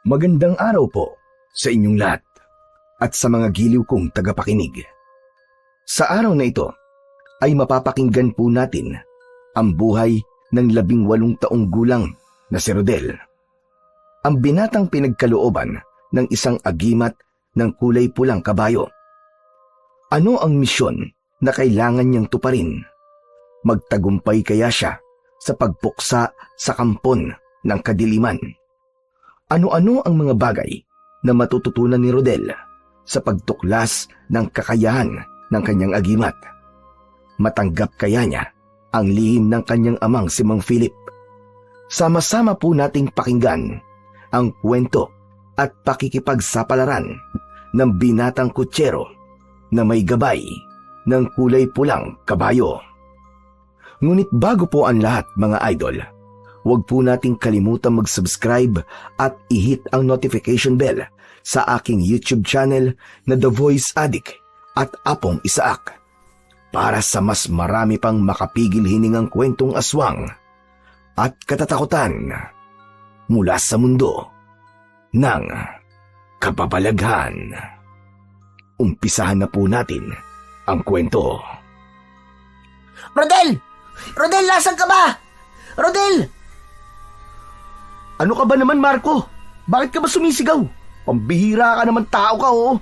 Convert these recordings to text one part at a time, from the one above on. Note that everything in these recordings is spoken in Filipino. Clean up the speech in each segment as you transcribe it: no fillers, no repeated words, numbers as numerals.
Magandang araw po sa inyong lahat at sa mga giliw kong tagapakinig. Sa araw na ito ay mapapakinggan po natin ang buhay ng 18 taong gulang na si Rodel. Ang binatang pinagkalooban ng isang agimat ng kulay pulang kabayo. Ano ang misyon na kailangan niyang tuparin? Magtagumpay kaya siya sa pagpuksa sa kampon ng kadiliman? Ano-ano ang mga bagay na matututunan ni Rodel sa pagtuklas ng kakayahan ng kanyang agimat? Matanggap kaya niya ang lihim ng kanyang amang si Mang Philip? Sama-sama po nating pakinggan ang kwento at pakikipagsapalaran ng binatang kutsero na may gabay ng kulay pulang kabayo. Ngunit bago po ang lahat, mga idol, huwag po nating kalimutan mag-subscribe at i-hit ang notification bell sa aking YouTube channel na The Voice Addict at Apong Isaak para sa mas marami pang makapigil hiningang kwentong aswang at katatakutan mula sa mundo ng kababalaghan. Umpisahan na po natin ang kwento. Rodel! Rodel, nasaan ka ba? Rodel! Ano ka ba naman, Marco? Bakit ka ba sumisigaw? Pambihira ka naman tao ka, oh.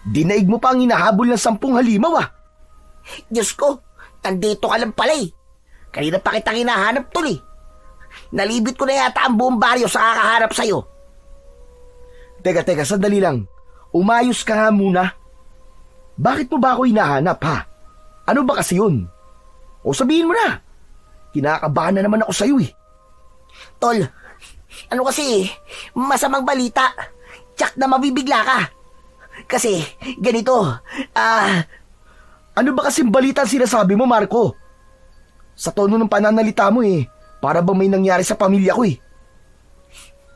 Dinaig mo pa ang hinahabol ng 10 halimaw, ah. Diyos ko, nandito ka lang pala eh. Kanina pa kitang hinahanap tol eh. Nalibit ko na yata ang buong baryo sa kakaharap sa'yo. Teka, sandali lang. Umayos ka nga muna. Bakit mo ba ako hinahanap, ha? Ano ba kasi yun? O sabihin mo na. Kinakabahan na naman ako sa'yo eh. Tol, ano kasi, masamang balita. Tsak na mabibigla ka. Kasi, ganito, Ano ba kasing balita ang sinasabi mo, Marco? Sa tono ng pananalita mo eh, para bang may nangyari sa pamilya ko eh.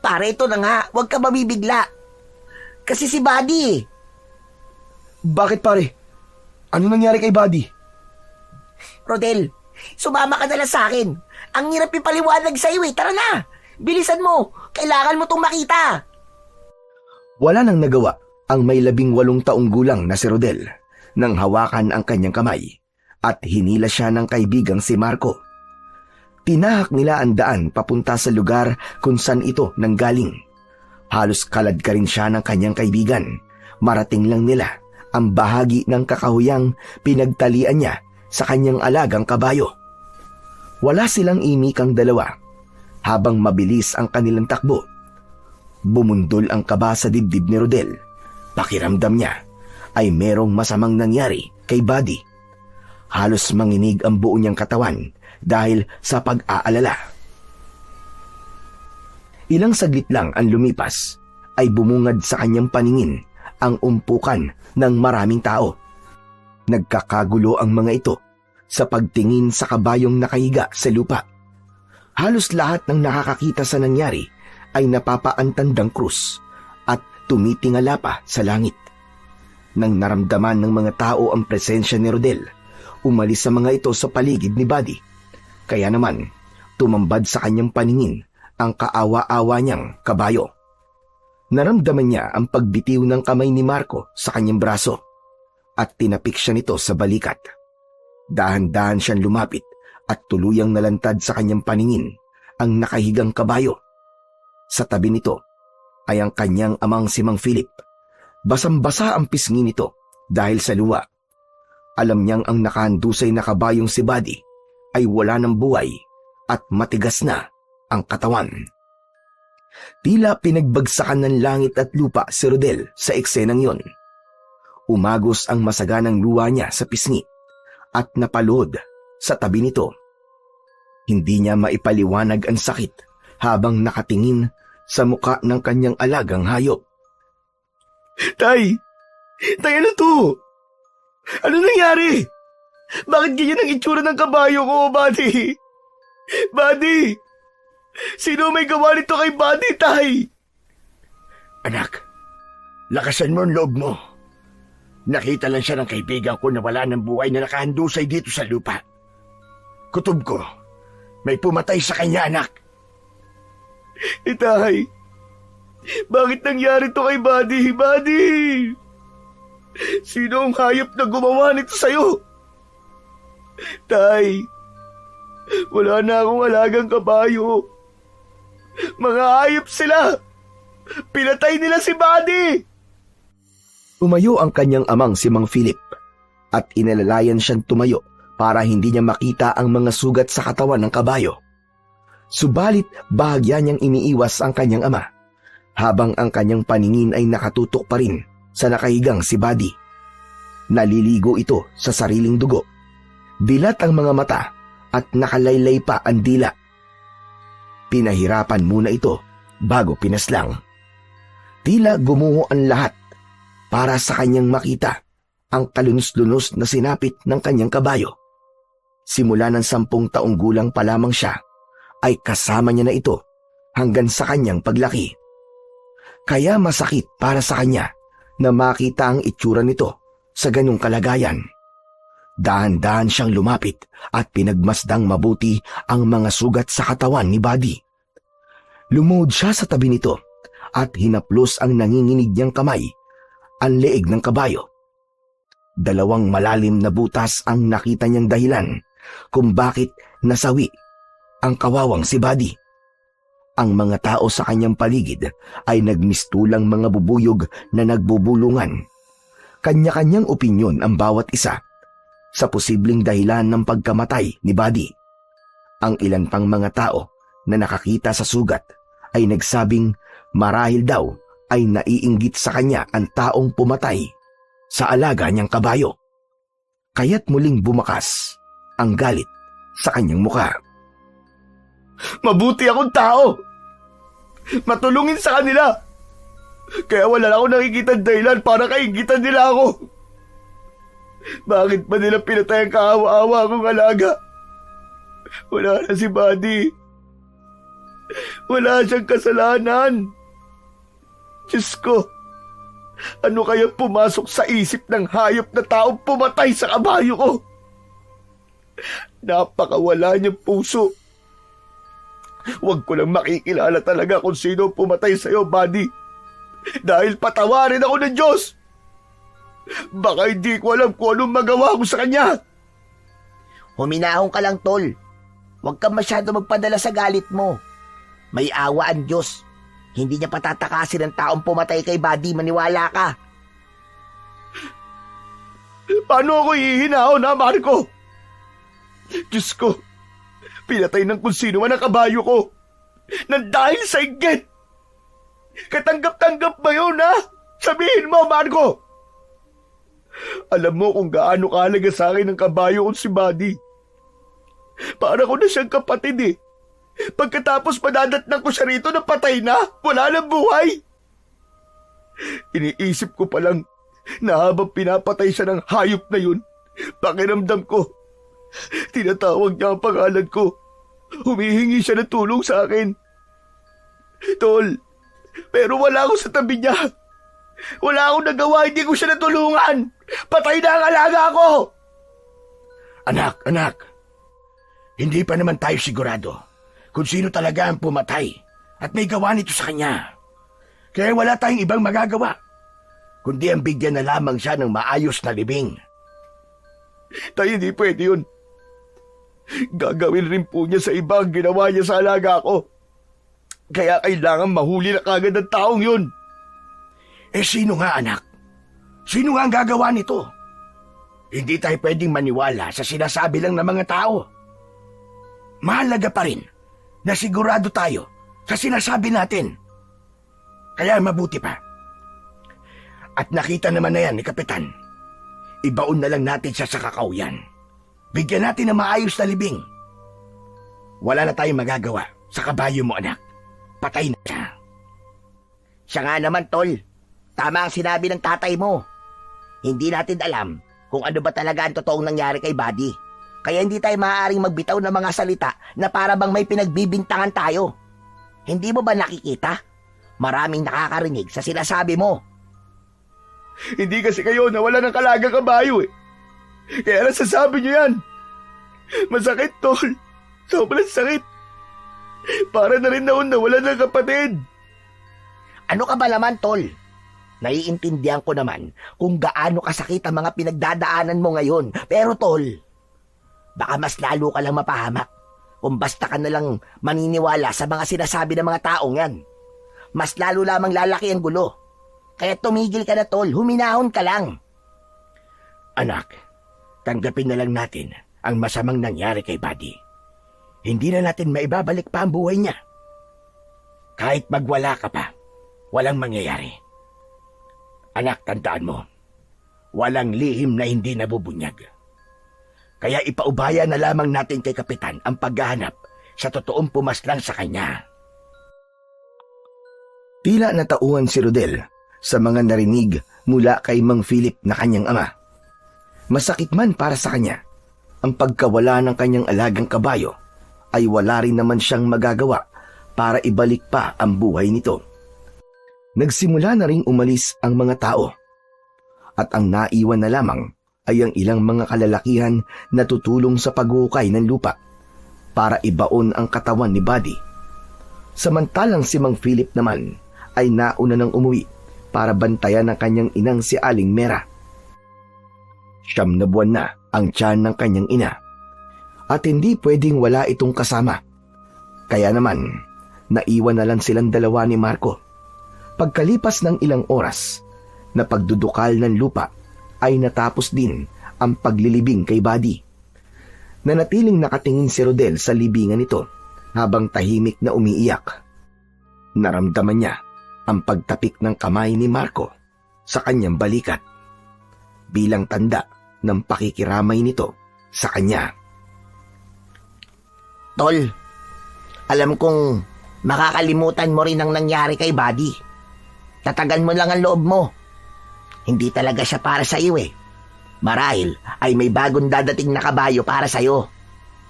Pare, ito na nga, huwag ka mabibigla. Kasi si Buddy eh. Bakit pare? Ano nangyari kay Buddy? Rodel, sumama ka na lang sa akin. Ang hirap ipaliwanag sa'yo eh, tara na. Bilisan mo, kailangan mo tong makita. Wala nang nagawa ang may 18 taong gulang na si Rodel nang hawakan ang kanyang kamay at hinila siya ng kaibigang si Marco. Tinahak nila ang daan papunta sa lugar kung saan ito nanggaling. Halos kalad ka rin siya ng kanyang kaibigan. Marating lang nila ang bahagi ng kakahuyang pinagtalian niya sa kanyang alagang kabayo. Wala silang imikang dalawa habang mabilis ang kanilang takbo. Bumundol ang kaba sa dibdib ni Rodel. Pakiramdam niya ay merong masamang nangyari kay Buddy. Halos manginig ang buo niyang katawan dahil sa pag-aalala. Ilang saglit lang ang lumipas ay bumungad sa kanyang paningin ang umpukan ng maraming tao. Nagkakagulo ang mga ito sa pagtingin sa kabayong nakahiga sa lupa. Halos lahat ng nakakakita sa nangyari ay napapaantandang krus at tumitingala pa sa langit. Nang naramdaman ng mga tao ang presensya ni Rodel, umalis sa mga ito sa paligid ni Buddy. Kaya naman, tumambad sa kanyang paningin ang kaawa-awa niyang kabayo. Naramdaman niya ang pagbitiw ng kamay ni Marco sa kanyang braso at tinapik siya nito sa balikat. Dahan-dahan siyang lumapit at tuluyang nalantad sa kanyang paningin ang nakahigang kabayo. Sa tabi nito ay ang kanyang amang si Mang Philip. Basang-basa ang pisngi nito dahil sa luwa. Alam niyang ang nakahandusay na kabayong si Buddy ay wala ng buhay at matigas na ang katawan. Tila pinagbagsakan ng langit at lupa si Rodel sa eksenang yon. Umagos ang masaganang luha niya sa pisngi at napaluhod sa tabi nito. Hindi niya maipaliwanag ang sakit habang nakatingin sa muka ng kanyang alagang hayop. Tay, ano to? Ano nangyari? Bakit ganyan ang itsura ng kabayo ko, Buddy? Buddy! Sino may gawa nito kay Buddy, Tay? Anak, lakasan mo ang loob mo. Nakita lang siya ng kaibigan ko na wala ng buhay na nakahandusay dito sa lupa. Kutob ko, may pumatay sa kanya, anak. Itay, Bakit nangyari to kay Buddy? Buddy! Sino ang hayop na gumawa nito sa'yo? Tay, wala na akong alagang kabayo. Mga hayop sila! Pinatay nila si Buddy! Umayo ang kanyang amang si Mang Philip at inalalayan siyang tumayo para hindi niya makita ang mga sugat sa katawan ng kabayo. Subalit bahagya niyang iniiwas ang kanyang ama habang ang kanyang paningin ay nakatutok pa rin sa nakahigang si Buddy. Naliligo ito sa sariling dugo. Dilat ang mga mata at nakalaylay pa ang dila. Pinahirapan muna ito bago pinaslang. Tila gumuho ang lahat para sa kanyang makita ang kalunos-lunos na sinapit ng kanyang kabayo. Simula ng 10 taong gulang pa lamang siya, ay kasama niya na ito hanggang sa kanyang paglaki. Kaya masakit para sa kanya na makita ang itsura nito sa ganyong kalagayan. Dahan-dahan siyang lumapit at pinagmasdang mabuti ang mga sugat sa katawan ni Buddy. Lumuhod siya sa tabi nito at hinaplos ang nanginginig niyang kamay ang leeg ng kabayo. 2 malalim na butas ang nakita niyang dahilan kung bakit nasawi ang kawawang si Buddy. Ang mga tao sa kanyang paligid ay nagmistulang mga bubuyog na nagbubulungan. Kanya-kanyang opinyon ang bawat isa sa posibleng dahilan ng pagkamatay ni Buddy. Ang ilan pang mga tao na nakakita sa sugat ay nagsabing marahil daw ay naiinggit sa kanya ang taong pumatay sa alaga niyang kabayo. Kaya't muling bumakas ang galit sa kanyang mukha. Mabuti akong tao! Matulungin sa kanila! Kaya wala na akong nakikita dahilan para kainggitan nila ako. Bakit ba nila pinatay ang kaawa-awa akong alaga? Wala na si Buddy. Wala siyang kasalanan. Diyos ko, ano kaya pumasok sa isip ng hayop na taong pumatay sa kabayo ko? Napakawala niyang puso. Huwag ko lang makikilala talaga kung sino pumatay sa'yo, Buddy. Dahil patawarin ako ng Diyos. Baka hindi ko alam kung anong magawa ko sa kanya. Huminahon ka lang, Tol. Huwag kang masyado magpadala sa galit mo. May awa ang Diyos. Hindi niya patatakasin ang taong pumatay kay Buddy, maniwala ka. Paano ako hihinahon, ha, Marco? Diyos ko, pinatay ng kung sino man ang kabayo ko nang dahil sa inggit. Katanggap-tanggap ba yun, ha? Sabihin mo, Marco. Alam mo kung gaano kahalaga sa akin ang kabayo kong si Buddy. Para ko na siyang kapatid, eh. Pagkatapos madadatnan ko siya rito na patay na, wala nang buhay. Iniisip ko palang na habang pinapatay siya ng hayop na yun, pakiramdam ko, tinatawag niya ang pangalan ko. Humihingi siya ng tulong sa akin. Tol, pero wala ako sa tabi niya. Wala akong nagawa, hindi ko siya natulungan. Patay na ang alaga ko. Anak, hindi pa naman tayo sigurado kung sino talaga ang pumatay at may gawa nito sa kanya. Kaya wala tayong ibang magagawa kundi ang bigyan na lamang siya ng maayos na libing. Tayo, hindi pwede yun. Gagawin rin po niya sa iba ang ginawa niya sa alaga ko. Kaya kailangan mahuli na kagad ang taong yun. Eh sino nga, anak? Sino nga ang gagawa nito? Hindi tayo pwedeng maniwala sa sinasabi lang ng mga tao. Mahalaga pa rin na sigurado tayo sa sinasabi natin. Kaya mabuti pa. At nakita naman na yan ni Kapitan. Ibaon na lang natin siya sa kakauyan. Bigyan natin ng maayos na libing. Wala na tayong magagawa sa kabayo mo, anak. Patay na siya. Siya nga naman, Tol. Tama ang sinabi ng tatay mo. Hindi natin alam kung ano ba talaga ang totoong nangyari kay Buddy. Kaya hindi tayo maaaring magbitaw ng mga salita na para bang may pinagbibintangan tayo. Hindi mo ba nakikita? Maraming nakakarinig sa sinasabi mo. Hindi kasi kayo nawala ng kalagang kabayo, eh. Kaya nasasabi niyo yan. Masakit, Tol. Sobrang sakit. Para na rin noon nawala ng kapatid. Ano ka ba naman, tol? Naiintindihan ko naman kung gaano kasakit ang mga pinagdadaanan mo ngayon. Pero tol, baka mas lalo ka lang mapahamak kung basta ka nalang maniniwala sa mga sinasabi ng mga taong yan. Mas lalo lamang lalaki ang gulo. Kaya tumigil ka na, tol. Huminahon ka lang. Anak, tanggapin na lang natin ang masamang nangyari kay Buddy. Hindi na natin maibabalik pa ang buhay niya. Kahit magwala ka pa, walang mangyayari. Anak, tandaan mo, walang lihim na hindi nabubunyag. Kaya ipaubaya na lamang natin kay Kapitan ang paghahanap sa totoong pumaslang sa kanya. Tila natauhan si Rodel sa mga narinig mula kay Mang Philip na kanyang ama. Masakit man para sa kanya, ang pagkawala ng kanyang alagang kabayo ay wala rin naman siyang magagawa para ibalik pa ang buhay nito. Nagsimula na ring umalis ang mga tao at ang naiwan na lamang ay ang ilang mga kalalakihan na tutulong sa paghuhukay ng lupa para ibaon ang katawan ni Buddy. Samantalang si Mang Philip naman ay nauna nang umuwi para bantayan ang kanyang inang si Aling Mera. 9 na buwan na ang tiyan ng kanyang ina at hindi pwedeng wala itong kasama. Kaya naman, naiwan na lang silang dalawa ni Marco. Pagkalipas ng ilang oras na pagdudukal ng lupa ay natapos din ang paglilibing kay Buddy. Nanatiling nakatingin si Rodel sa libingan nito habang tahimik na umiiyak. Naramdaman niya ang pagtapik ng kamay ni Marco sa kanyang balikat bilang tanda ng pakikiramay nito sa kanya. Tol, alam kong makakalimutan mo rin ang nangyari kay Buddy. Tatagan mo lang ang loob mo. Hindi talaga siya para sa iyo eh. Marahil ay may bagong dadating na kabayo para sa iyo.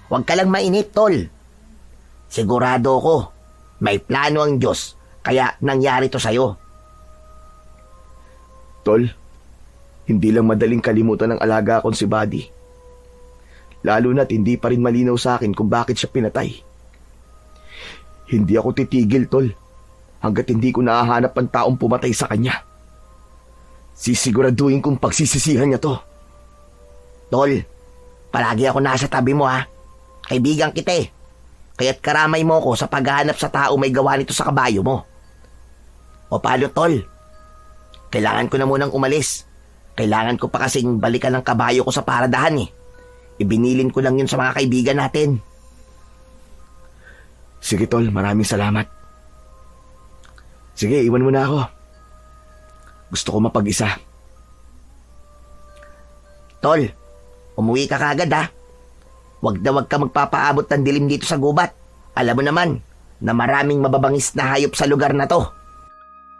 Huwag ka lang mainip, tol. Sigurado ko, may plano ang Diyos, kaya nangyari to sa iyo. Tol, hindi lang madaling kalimutan ng alaga akong si Buddy. Lalo na't hindi pa rin malinaw sa akin kung bakit siya pinatay. Hindi ako titigil, tol, hanggat hindi ko nahahanap ang taong pumatay sa kanya. Sisiguraduhin kong pagsisisihan niya to. Tol, palagi ako nasa tabi mo ha. Kaibigan kita eh. Kaya't karamay mo ko sa paghahanap sa tao may gawa nito sa kabayo mo. O paano, tol? Kailangan ko na munang umalis. Kailangan ko pa kasing balikan ang kabayo ko sa paradahan eh. Ibinilin ko lang yun sa mga kaibigan natin. Sige, tol, maraming salamat. Sige, iwan mo na ako. Gusto ko mapag-isa. Tol, umuwi ka kagad ha. Wag ka magpapaabot ng dilim dito sa gubat. Alam mo naman na maraming mababangis na hayop sa lugar na to.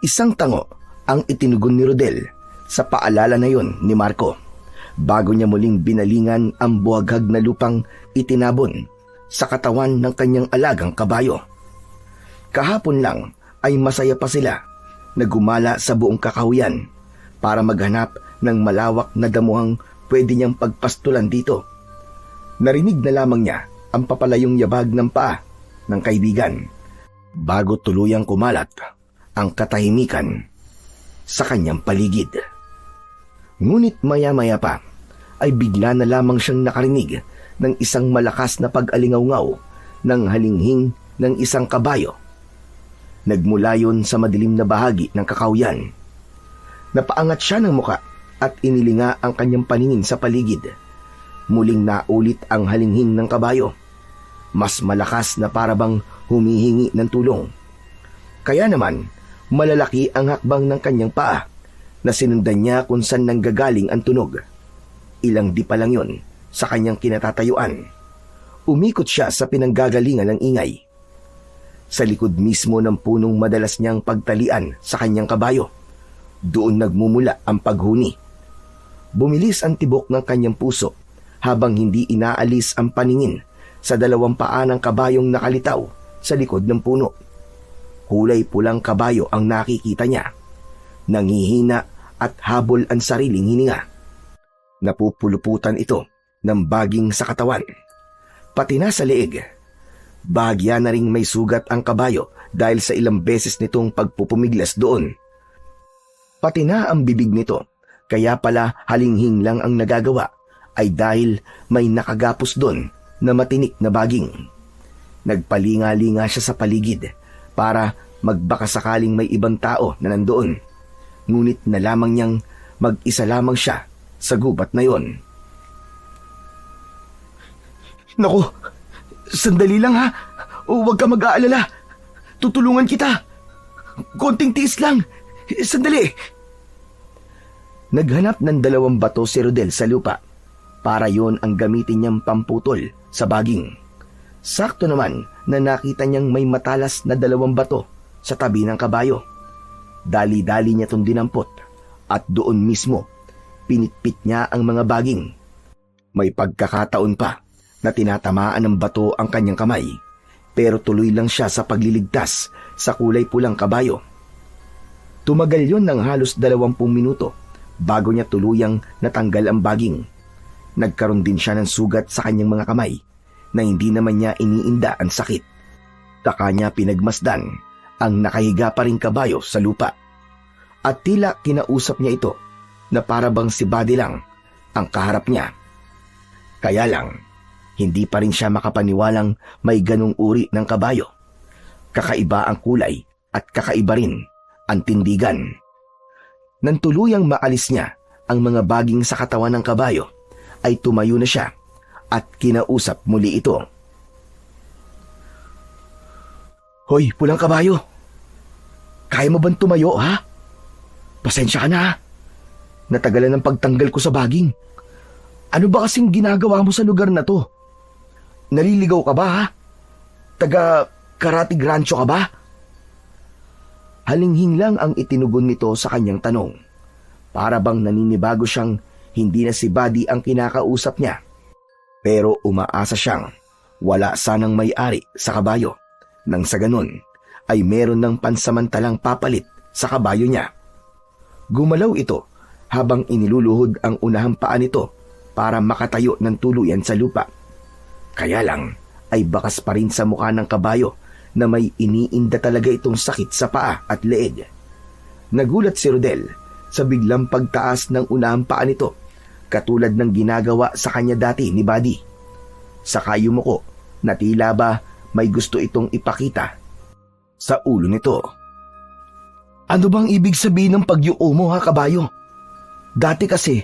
Isang tango ang itinugon ni Rodel sa paalala na yon ni Marco bago niya muling binalingan ang buhaghag na lupang itinabon sa katawan ng kanyang alagang kabayo. Kahapon lang ay masaya pa sila na gumala sa buong kakahuyan para maghanap ng malawak na damuhang pwede niyang pagpastulan dito. Narinig na lamang niya ang papalayong yabag ng paa ng kaibigan bago tuluyang kumalat ang katahimikan sa kanyang paligid. Ngunit maya-maya pa ay bigla na lamang siyang nakarinig ng isang malakas na pag-alingaw-ngaw ng halinghing ng isang kabayo. Nagmula yun sa madilim na bahagi ng kakahuyan. Napaangat siya ng muka at inilinga ang kanyang paningin sa paligid. Muling naulit ang halinghing ng kabayo. Mas malakas na parabang humihingi ng tulong. Kaya naman, malalaki ang hakbang ng kanyang paa na sinundan niya kung saan nanggagaling ang tunog. Ilang di pa lang yun sa kanyang kinatatayuan. Umikot siya sa pinanggagalingan ng ingay. Sa likod mismo ng punong madalas niyang pagtalian sa kanyang kabayo, doon nagmumula ang paghuni. Bumilis ang tibok ng kanyang puso habang hindi inaalis ang paningin sa 2 paa ng kabayong nakalitaw sa likod ng puno. Kulay pulang kabayo ang nakikita niya. Nangihina at habol ang sariling hininga. Napupuluputan ito ng baging sa katawan. Pati na sa leeg. Bahagya na ring may sugat ang kabayo dahil sa ilang beses nitong pagpupumiglas doon. Pati na ang bibig nito, kaya pala halinghing lang ang nagagawa ay dahil may nakagapos doon na matinik na baging. Nagpalinga-linga siya sa paligid para magbaka sakaling may ibang tao na nandoon. Ngunit na lamang niyang mag-isa lamang siya sa gubat na yon. Naku, sandali lang ha. Huwag ka mag-aalala. Tutulungan kita. Konting tiis lang. Sandali. Naghanap ng 2 bato si Rodel sa lupa para yon ang gamitin niyang pamputol sa baging. Sakto naman na nakita niyang may matalas na 2 bato sa tabi ng kabayo. Dali-dali niya itong dinampot at doon mismo pinitpit niya ang mga baging. May pagkakataon pa na tinatamaan ng bato ang kanyang kamay, pero tuloy lang siya sa pagliligtas sa kulay pulang kabayo. Tumagal yon ng halos 20 minuto bago niya tuluyang natanggal ang baging. Nagkaroon din siya ng sugat sa kanyang mga kamay na hindi naman niya iniinda ang sakit. Saka niya pinagmasdan ang nakahiga pa ring kabayo sa lupa. At tila kinausap niya ito na para bang si Buddy lang ang kaharap niya. Kaya lang, hindi pa rin siya makapaniwalang may ganong uri ng kabayo. Kakaiba ang kulay at kakaiba rin ang tindigan. Nang tuluyang maalis niya ang mga baging sa katawan ng kabayo, ay tumayo na siya at kinausap muli ito. Hoy, pulang kabayo. Kaya mo bang tumayo, ha? Pasensya ka na, ha? Natagalan ng pagtanggal ko sa baging. Ano ba kasing ginagawa mo sa lugar na to? Naliligaw ka ba, ha? Taga Karatig Rancho ka ba? Halinghing lang ang itinugon nito sa kanyang tanong. Para bang naninibago siyang hindi na si Buddy ang kinakausap niya. Pero umaasa siyang wala sanang may-ari sa kabayo. Nang sa ganun ay meron ng pansamantalang papalit sa kabayo niya. Gumalaw ito habang iniluluhod ang unahang paa nito para makatayo ng tuluyan sa lupa. Kaya lang ay bakas pa rin sa mukha ng kabayo na may iniinda talaga itong sakit sa paa at leeg. Nagulat si Rodel sa biglang pagtaas ng unahang paa nito, katulad ng ginagawa sa kanya dati ni Buddy. Saka yumuko na tila ba may gusto itong ipakita sa ulo nito. Ano bang ibig sabihin ng pagyuko mo, ha, kabayo? Dati kasi,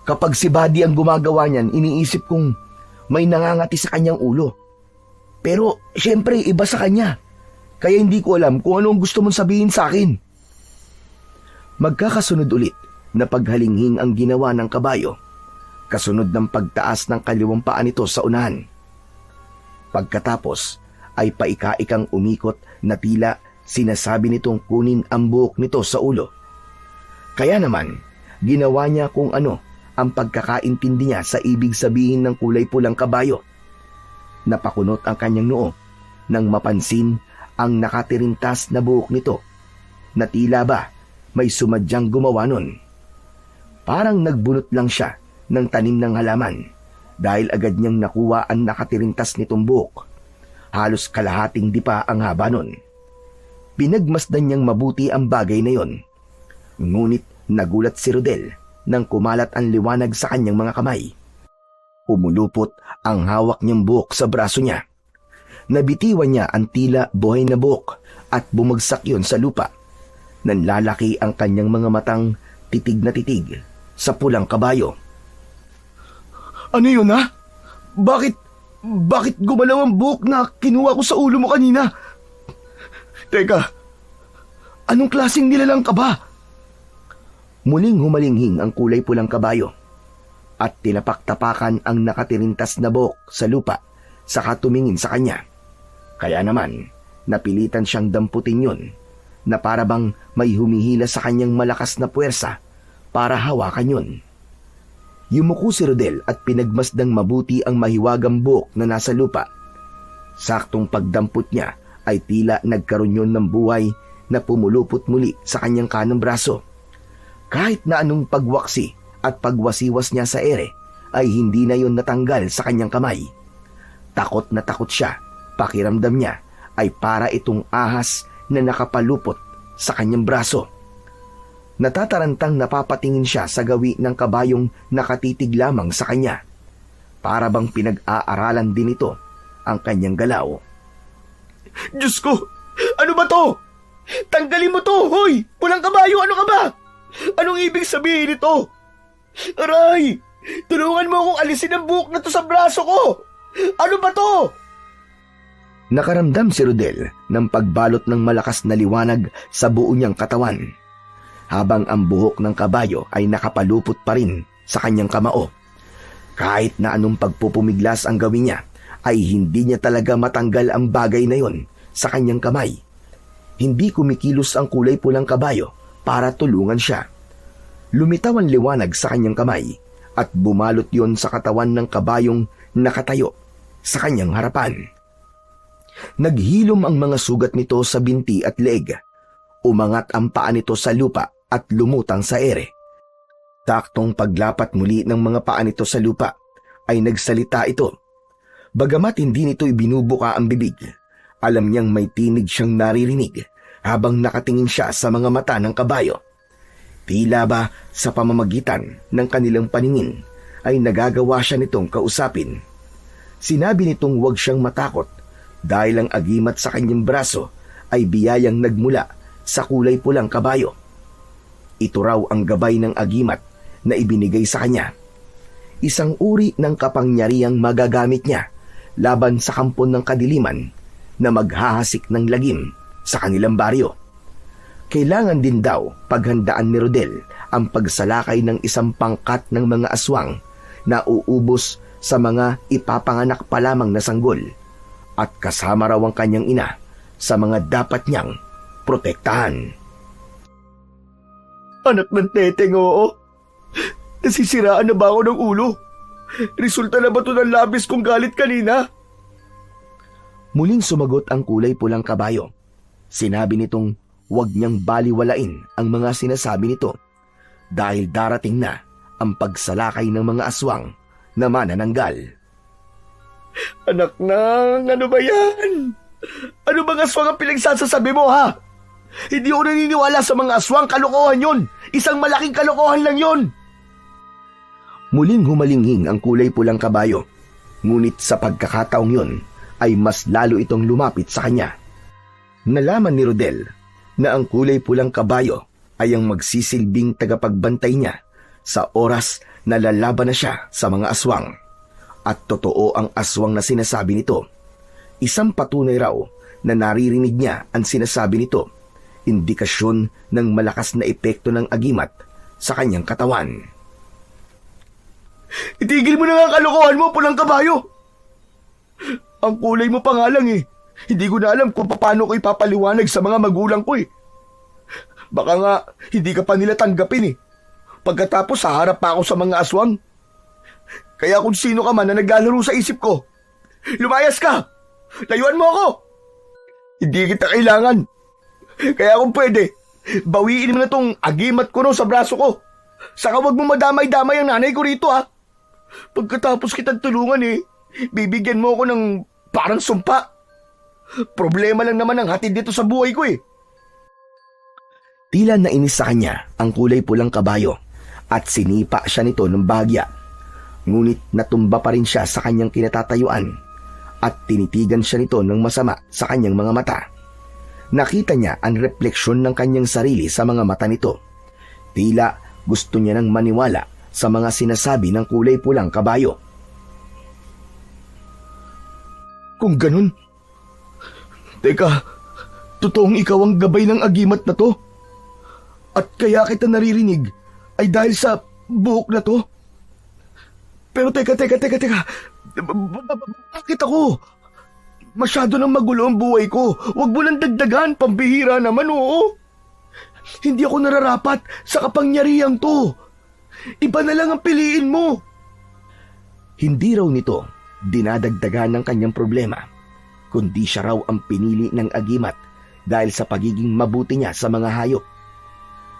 kapag si Buddy ang gumagawa niyan, iniisip kong may nangangati sa kanyang ulo. Pero, syempre, iba sa kanya. Kaya hindi ko alam kung ano ang gusto mong sabihin sa akin. Magkakasunod ulit na paghalinghing ang ginawa ng kabayo, kasunod ng pagtaas ng kaliwang paa nito sa unahan. Pagkatapos ay paika-ikang umikot na tila sinasabi nitong kunin ang buhok nito sa ulo. Kaya naman, ginawa niya kung ano ang pagkakaintindi niya sa ibig sabihin ng kulay pulang kabayo. Napakunot ang kanyang noo nang mapansin ang nakatirintas na buhok nito na tila ba may sumadyang gumawa nun. Parang nagbunot lang siya ng tanim ng halaman dahil agad niyang nakuha ang nakatirintas nitong buhok. Halos kalahating dipa ang haba nun. Pinagmasdan niyang mabuti ang bagay na yon. Ngunit nagulat si Rodel nang kumalat ang liwanag sa kanyang mga kamay. Umulupot ang hawak niyang buhok sa braso niya. Nabitiwan niya ang tila buhay na buhok at bumagsak yon sa lupa. Nanlalaki ang kanyang mga matang titig na titig sa pulang kabayo. Ano yun, ha? Bakit gumalaw ang buhok na kinuha ko sa ulo mo kanina? Teka, anong klaseng nilalang ka ba? Muling humalinghing ang kulay pulang kabayo at tinapak-tapakan ang nakatirintas na buhok sa lupa saka tumingin sa kanya. Kaya naman, napilitan siyang damputin yun na para bang may humihila sa kanyang malakas na puwersa para hawakan yun. Yumuko si Rodel at pinagmasdang mabuti ang mahiwagang buhok na nasa lupa. Saktong pagdampot niya ay tila nagkaroon yun ng buhay na pumulupot muli sa kanyang kanang braso. Kahit na anong pagwaksi at pagwasiwas niya sa ere ay hindi na yun natanggal sa kanyang kamay. Takot na takot siya. Pakiramdam niya ay para itong ahas na nakapalupot sa kanyang braso. Natatarantang napapatingin siya sa gawi ng kabayong nakatitig lamang sa kanya. Para bang pinag-aaralan din ito ang kanyang galaw. Diyos ko! Ano ba to? Tanggalin mo to, hoy! Pulang kabayo, ano ka ba? Anong ibig sabihin nito? Aray! Tulungan mo akong alisin ang buhok na to sa braso ko! Ano ba to? Nakaramdam si Rodel ng pagbalot ng malakas na liwanag sa buo niyang katawan, habang ang buhok ng kabayo ay nakapalupot pa rin sa kanyang kamao. Kahit na anong pagpupumiglas ang gawin niya, ay hindi niya talaga matanggal ang bagay na yon sa kanyang kamay. Hindi kumikilos ang kulay pulang kabayo para tulungan siya. Lumitaw ang liwanag sa kanyang kamay at bumalot yon sa katawan ng kabayong nakatayo sa kanyang harapan. Naghilom ang mga sugat nito sa binti at leeg. Umangat ang paa nito sa lupa at lumutang sa ere. Taktong paglapat muli ng mga paa nito sa lupa ay nagsalita ito. Bagamat hindi nito ibinubuka ang bibig, alam niyang may tinig siyang naririnig habang nakatingin siya sa mga mata ng kabayo. Tila ba sa pamamagitan ng kanilang paningin ay nagagawa siya nitong kausapin. Sinabi nitong huwag siyang matakot dahil ang agimat sa kanyang braso ay biyayang nagmula sa kulay pulang kabayo. Ito raw ang gabay ng agimat na ibinigay sa kanya. Isang uri ng kapangyarihang magagamit niya laban sa kampon ng kadiliman na maghahasik ng lagim sa kanilang baryo. Kailangan din daw paghandaan ni Rodel ang pagsalakay ng isang pangkat ng mga aswang na uubos sa mga ipapanganak pa lamang na sanggol, at kasama raw ang kanyang ina sa mga dapat niyang protektahan. Anak ng teteng, oo. Nasisiraan na ba ako ng ulo? Resulta na ba ito ng labis kong galit kanina? Muling sumagot ang kulay pulang kabayo. Sinabi nitong huwag niyang baliwalain ang mga sinasabi nito dahil darating na ang pagsalakay ng mga aswang na manananggal. Anak nang, ano ba yan? Ano bang aswang ang pinagsasasabi mo, ha? Hindi ako naniniwala sa mga aswang, kalokohan yun. Isang malaking kalokohan lang yun. Muling humalinghing ang kulay pulang kabayo, ngunit sa pagkakataong yun ay mas lalo itong lumapit sa kanya. Nalaman ni Rodel na ang kulay pulang kabayo ay ang magsisilbing tagapagbantay niya sa oras na lalaban na siya sa mga aswang. At totoo ang aswang na sinasabi nito. Isang patunay raw na naririnig niya ang sinasabi nito, indikasyon ng malakas na epekto ng agimat sa kanyang katawan. Itigil mo na nga ang kalokohan mo, pulang kabayo! Ang kulay mo pa nga lang eh. Hindi ko na alam kung paano ko ipapaliwanag sa mga magulang ko eh. Baka nga hindi ka pa nila tanggapin eh. Pagkatapos haharap pa ako sa mga aswang. Kaya kung sino ka man na naglalaro sa isip ko, lumayas ka! Layuan mo ako! Hindi kita kailangan. Kaya kung pwede, bawiin mo na tong agimat ko no sa braso ko. Saka wag mo madamay-damay ang nanay ko rito ha. Pagkatapos kitang tulungan eh, bibigyan mo ako ng parang sumpa. Problema lang naman ang hatid dito sa buhay ko eh. Tila nainis sa kanya ang kulay pulang kabayo at sinipa siya nito ng bahagya. Ngunit natumba pa rin siya sa kanyang kinatatayuan at tinitigan siya nito ng masama sa kanyang mga mata. Nakita niya ang refleksyon ng kanyang sarili sa mga mata nito. Tila gusto niya nang maniwala sa mga sinasabi ng kulay pulang kabayo. Kung ganun, teka, totoong ikaw ang gabay ng agimat na to? At kaya kita naririnig ay dahil sa buhok na to? Pero teka. Bakit ako? Masyado nang magulo ang buhay ko. Huwag mo lang dagdagan, pambihira naman, oo. Hindi ako nararapat sa kapangyarihang to. Iba na lang ang piliin mo. Hindi raw nito dinadagdagan ng kanyang problema, kundi siya raw ang pinili ng agimat dahil sa pagiging mabuti niya sa mga hayop.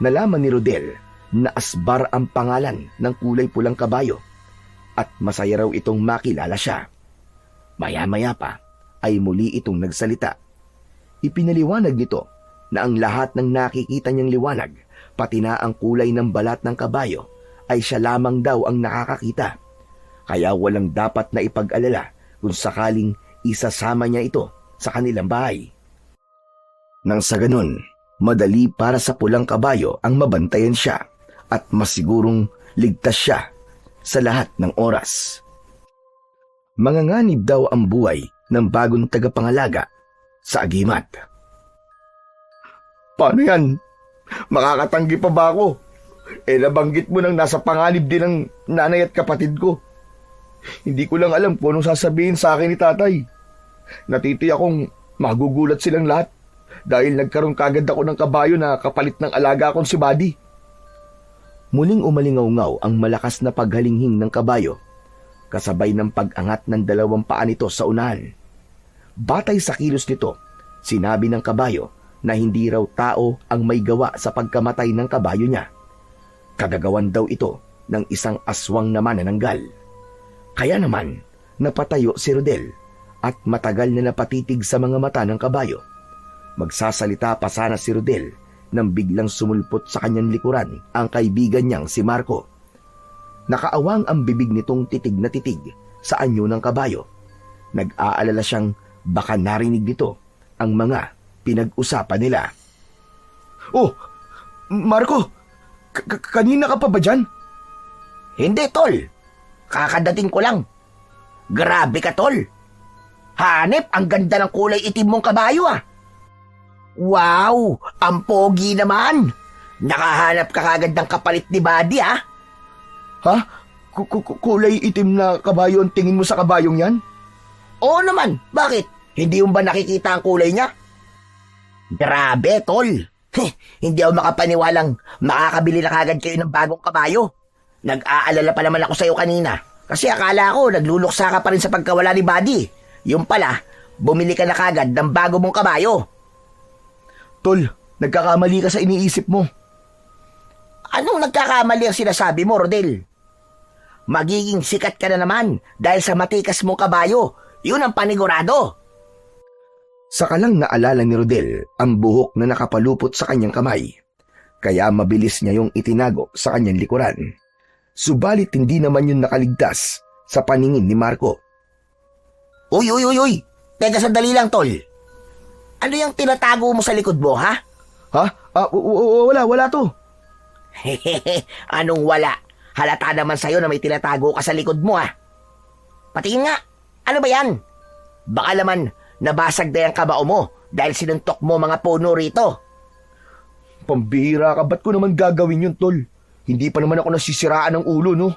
Nalaman ni Rodel na asbar ang pangalan ng kulay pulang kabayo at masaya raw itong makilala siya. Maya-maya pa ay muli itong nagsalita. Ipinaliwanag nito na ang lahat ng nakikita niyang liwanag, pati na ang kulay ng balat ng kabayo, ay siya lamang daw ang nakakakita. Kaya walang dapat na ipag-alala kung sakaling isasama niya ito sa kanilang bahay. Nang sa ganun, madali para sa pulang kabayo ang mabantayan siya at masigurong ligtas siya sa lahat ng oras. Manganganib daw ang buhay ng bagong tagapangalaga sa agimat. Paano yan? Makakatanggi pa ba ako? Nabanggit mo nang nasa panganib din ng nanay at kapatid ko. Hindi ko lang alam kung anong sasabihin sa akin ni tatay. Natiti akong magugulat silang lahat dahil nagkaroon kagad ako ng kabayo na kapalit ng alaga kong si Buddy. Muling umalingaw-ngaw ang malakas na paghalinghing ng kabayo, kasabay ng pag-angat ng dalawang paa nito sa unahan. Batay sa kilos nito, sinabi ng kabayo na hindi raw tao ang may gawa sa pagkamatay ng kabayo niya. Kagagawan daw ito ng isang aswang na manananggal. Kaya naman, napatayo si Rodel at matagal na napatitig sa mga mata ng kabayo. Magsasalita pa sana si Rodel nang biglang sumulpot sa kanyang likuran ang kaibigan niyang si Marco. Nakaawang ang bibig nitong titig na titig sa anyo ng kabayo. Nag-aalala siyang baka narinig nito ang mga pinag-usapan nila. Oh, Marco, kanina ka pa ba dyan? Hindi, tol. Kakadating ko lang. Grabe ka, tol. Hanep, ang ganda ng kulay itim mong kabayo, ah. Wow, ang pogi naman. Nakahanap ka kagad ng kapalit ni Buddy, ah. Ha? Kulay itim na kabayo ang tingin mo sa kabayong yan? Oo naman, bakit? Hindi mo ba nakikita ang kulay niya? Grabe, tol. Hindi ako makapaniwalang makakabili na kagad kayo ng bagong kabayo. Nag-aalala pa naman ako sa'yo kanina. Kasi akala ko nagluluksa ka pa rin sa pagkawala ni Buddy. Yung pala, bumili ka na kagad ng bago mong kabayo. Tol, nagkakamali ka sa iniisip mo. Anong nagkakamali ang sinasabi mo, Rodel? Magiging sikat ka na naman dahil sa matikas mong kabayo. Yun ang panigurado. Saka lang naalala ni Rodel ang buhok na nakapalupot sa kanyang kamay. Kaya mabilis niya yung itinago sa kanyang likuran. Subalit hindi naman yun nakaligtas sa paningin ni Marco. Uy! Teka sandali lang, tol. Ano yung tinatago mo sa likod mo, ha? Ha? Wala to. Hehehe, anong wala? Halata naman sa'yo na may tinatago ka sa likod mo, ha? Patingin nga, ano ba yan? Baka naman nabasag na yung kabao mo dahil sinuntok mo mga puno rito. Pambihira ka, ba't ko naman gagawin yun, tol? Hindi pa naman ako nasisiraan ng ulo, no?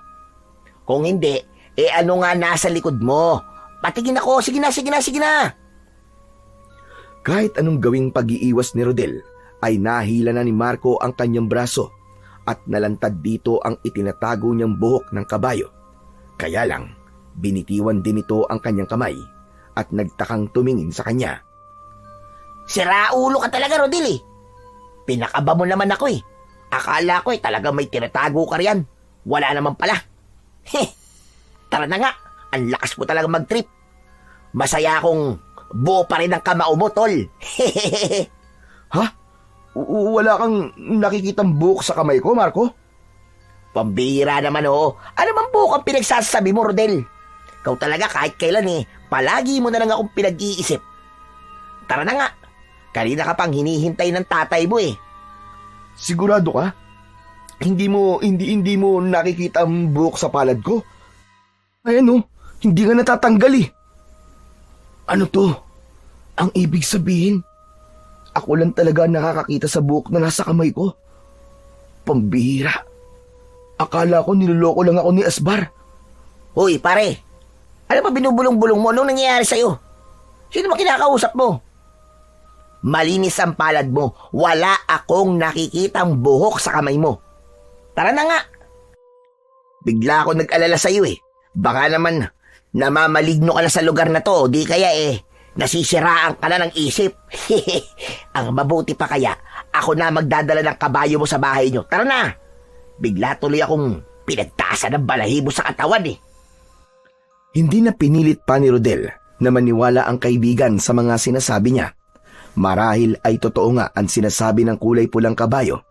Kung hindi, ano nga nasa likod mo? Patingin ako, sige na. Kahit anong gawing pag-iiwas ni Rodel, ay nahila na ni Marco ang kanyang braso at nalantad dito ang itinatago niyang buhok ng kabayo. Kaya lang, binitiwan din ito ang kanyang kamay at nagtakang tumingin sa kanya. Siraulo ka talaga, Rodel, eh. Pinakaba mo naman ako, eh. Akala ko talaga may tinatago ka riyan. Wala naman pala. Tara na nga, ang lakas mo talaga mag-trip. Masaya akong buo pa rin ang kamao mo, tol. Ha? Wala kang nakikitang buhok sa kamay ko, Marco? Pambihira naman, oo. Ano bang buhok ang pinagsasabi mo, Rodel? Ikaw talaga kahit kailan, palagi mo na lang akong pinag-iisip. Tara na nga. Kanina ka pang hinihintay ng tatay mo, eh. Sigurado ka? Hindi mo nakikita ang buhok sa palad ko? Ayan, hindi nga natatanggal, eh. Ano to? Ang ibig sabihin, ako lang talaga nakakakita sa buhok na nasa kamay ko. Pambihira. Akala ko niloloko lang ako ni Asbar. Hoy, pare. Ano ba binubulong-bulong mo? Anong nangyayari sa'yo? Sino ba kinakausap mo? Malinis ang palad mo. Wala akong nakikitang buhok sa kamay mo. Tara na nga. Bigla ako nag-alala sa'yo, eh. Baka naman namamaligno ka na sa lugar na to. Di kaya nasisiraan ka na ng isip. Ang mabuti pa kaya, ako na magdadala ng kabayo mo sa bahay nyo. Tara na. Bigla tuloy akong pinagtasan ng balahibo sa katawan, eh. Hindi na pinilit pa ni Rodel na maniwala ang kaibigan sa mga sinasabi niya. Marahil ay totoo nga ang sinasabi ng kulay pulang kabayo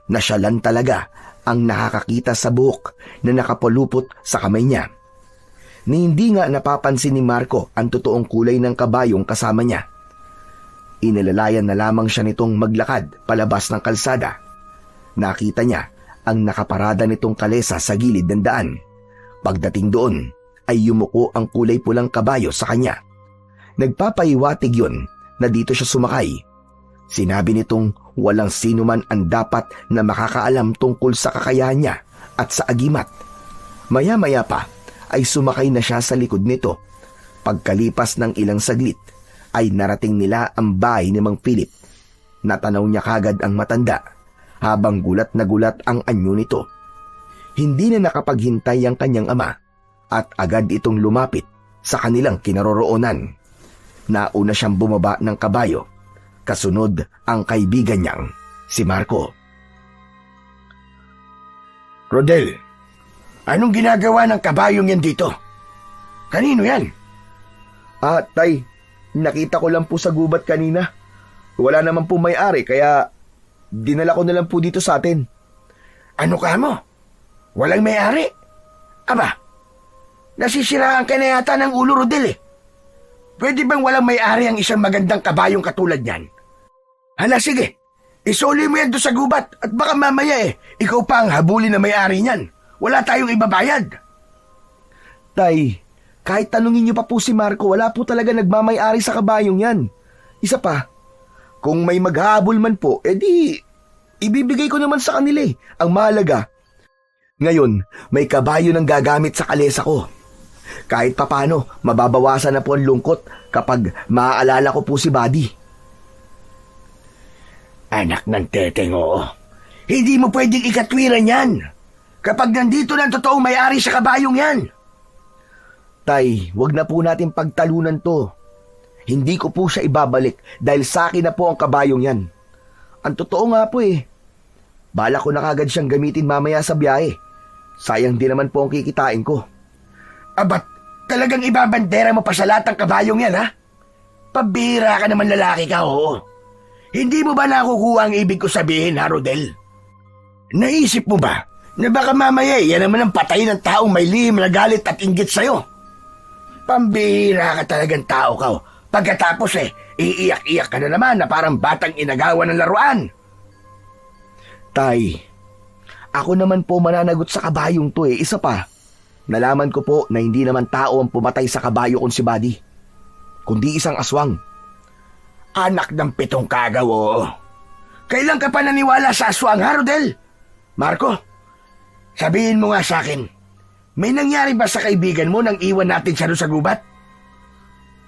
na siya lang talaga ang nakakakita sa buhok na nakapulupot sa kamay niya. Ni hindi nga napapansin ni Marco ang totoong kulay ng kabayong kasama niya. Inilalayan na lamang siya nitong maglakad palabas ng kalsada. Nakita niya ang nakaparada nitong kalesa sa gilid ng daan. Pagdating doon ay yumuko ang kulay pulang kabayo sa kanya. Nagpapahiwatig yun na dito siya sumakay. Sinabi nitong walang sino man ang dapat na makakaalam tungkol sa kakayahan niya at sa agimat. Maya-maya pa ay sumakay na siya sa likod nito. Pagkalipas ng ilang saglit ay narating nila ang bahay ni Mang Philip. Natanaw niya kagad ang matanda habang gulat na gulat ang anyo nito. Hindi na nakapaghintay ang kanyang ama at agad itong lumapit sa kanilang kinaroroonan. Nauna siyang bumaba ng kabayo, kasunod ang kaibigan niyang si Marco. Rodel, anong ginagawa ng kabayong yan dito? Kanino yan? Tay, nakita ko lang po sa gubat kanina. Wala naman po may-ari kaya dinala ko na lang po dito sa atin. Ano ka mo? Walang may-ari? Aba, nasisiraan ka na yata ng ulo, Rodel eh. Pwede bang walang may-ari ang isang magandang kabayong katulad niyan? Hala, sige. Isoli mo yan doon sa gubat at baka mamaya ikaw pa ang habulin na may-ari niyan. Wala tayong ibabayad. Tay, kahit tanungin niyo pa po si Marco, wala po talaga nagmamay-ari sa kabayong yan. Isa pa, kung may maghahabol man po, edi ibibigay ko naman sa kanila eh. Ang mahalaga, ngayon may kabayo ng gagamit sa kalesa ko. Kahit papano, mababawasan na po ang lungkot kapag maaalala ko po si Buddy. Anak ng teteng, oo. Hindi mo pwedeng ikatwiran yan. Kapag nandito na ang totoong may-ari sa kabayong yan. Tay, wag na po natin pagtalunan to. Hindi ko po siya ibabalik dahil sa akin na po ang kabayong yan. Ang totoo nga po eh. Bala ko na kagad siyang gamitin mamaya sa biyahe. Sayang din naman po ang kikitain ko. Abat, talagang ibabandera mo pa sa lahat ng kabayong yan, ha? Pabira ka naman, lalaki ka, oo. Hindi mo ba nakukuha ang ibig ko sabihin, ha, Rodel? Naisip mo ba na baka mamaya yan naman ang patay ng taong may lihim na galit at inggit sa'yo? Pambira ka talagang tao ka, oh. Pagkatapos iiyak-iyak ka na naman na parang batang inagawan ng laruan. Tay, ako naman po mananagot sa kabayong to eh. Isa pa, nalaman ko po na hindi naman tao ang pumatay sa kabayo kung si Buddy, kundi isang aswang. Anak ng pitong kagaw, oo. Kailan ka pa naniwala sa aswang, ha, Rodel? Marco, sabihin mo nga sa akin, may nangyari ba sa kaibigan mo nang iwan natin siya doon sa gubat?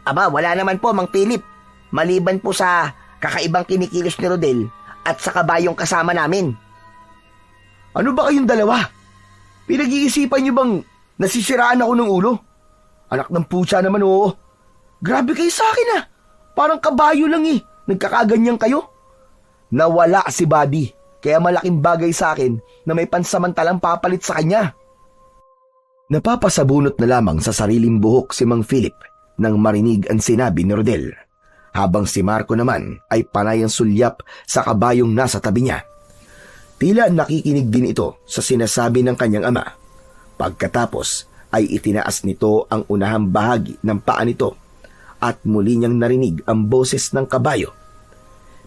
Aba, wala naman po, Mang Philip. Maliban po sa kakaibang kinikilos ni Rodel at sa kabayong kasama namin. Ano ba kayong dalawa? Pinag-iisipan niyo bang nasisiraan ako ng ulo? Anak ng putya naman, oo. Grabe kayo sa akin ah. Parang kabayo lang eh. Nagkakaganyan kayo. Nawala si Buddy, kaya malaking bagay sa akin na may pansamantalang papalit sa kanya. Napapasabunot na lamang sa sariling buhok si Mang Philip nang marinig ang sinabi ni Rodel, habang si Marco naman ay panay ang sulyap sa kabayong nasa tabi niya. Tila nakikinig din ito sa sinasabi ng kanyang ama. Pagkatapos ay itinaas nito ang unahang bahagi ng paa nito at muli niyang narinig ang boses ng kabayo.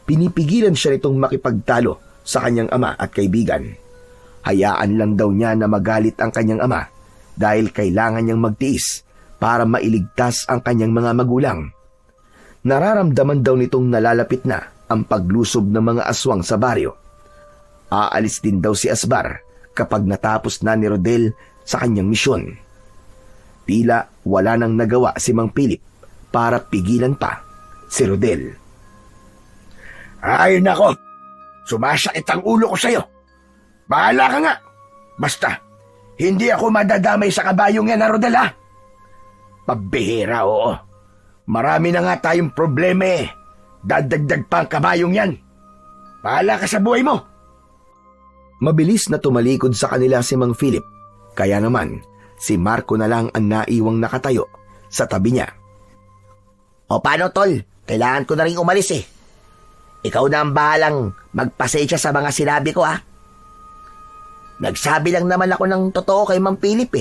Pinipigilan siya nitong makipagtalo sa kanyang ama at kaibigan. Hayaan lang daw niya na magalit ang kanyang ama dahil kailangan niyang magtiis para mailigtas ang kanyang mga magulang. Nararamdaman daw nitong nalalapit na ang paglusob ng mga aswang sa baryo. Aalis din daw si Asbar kapag natapos na ni Rodel sa kanyang misyon. Tila wala nang nagawa si Mang Philip para pigilan pa si Rodel. Ay nako, sumasakit ang ulo ko sa'yo. Bahala ka nga. Basta, hindi ako madadamay sa kabayong yan, Rodel, ha? Pabihira, oo. Marami na nga tayong problema eh. Dadagdag pa ang kabayong yan. Bahala ka sa buhay mo. Mabilis na tumalikod sa kanila si Mang Philip, kaya naman si Marco na lang ang naiwang nakatayo sa tabi niya. O paano, tol? Kailangan ko na rin umalis eh. Ikaw na ang bahalang magpasensya sa mga sinabi ko, ha? Nagsabi lang naman ako ng totoo kay Mang Philip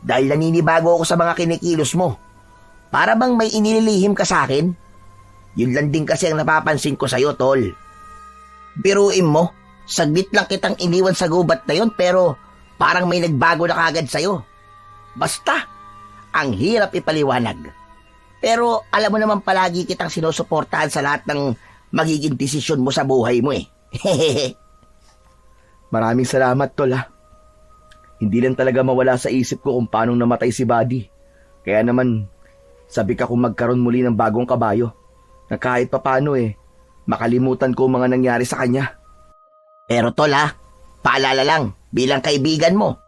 dahil naninibago ako sa mga kinikilos mo. Para bang may inililihim ka sa akin? Yun lang din kasi ang napapansin ko sa'yo, tol. Biruin mo, saglit lang kitang iniwan sa gubat na yun pero parang may nagbago na kagad sa'yo. Basta, ang hirap ipaliwanag. Pero alam mo naman palagi kitang sinusuportahan sa lahat ng magiging desisyon mo sa buhay mo Maraming salamat, tol, ha. Hindi lang talaga mawala sa isip ko kung paanong namatay si Buddy. Kaya naman, sabi ka kung magkaroon muli ng bagong kabayo. Na kahit papano makalimutan ko mga nangyari sa kanya. Pero tol, paalala lang, bilang kaibigan mo,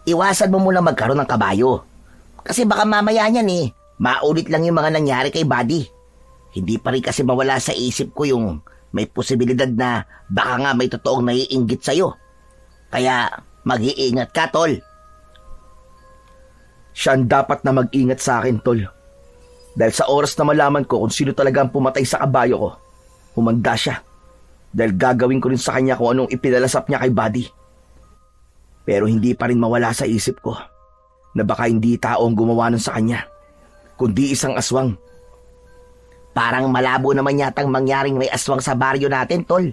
iwasan mo muna magkaroon ng kabayo. Kasi baka mamaya niyan maulit lang yung mga nangyari kay Buddy. Hindi pa rin kasi mawala sa isip ko yung may posibilidad na baka nga may totoong naiinggit sa'yo. Kaya mag-iingat ka, tol. Siya ang dapat na mag-ingat sa akin, tol. Dahil sa oras na malaman ko kung sino talaga ang pumatay sa kabayo ko, humanda siya. Dahil gagawin ko rin sa kanya kung anong ipinalasap niya kay Buddy. Pero hindi pa rin mawala sa isip ko na baka hindi tao ang gumawa nun sa kanya, kundi isang aswang. Parang malabo naman yatang mangyaring may aswang sa baryo natin, tol.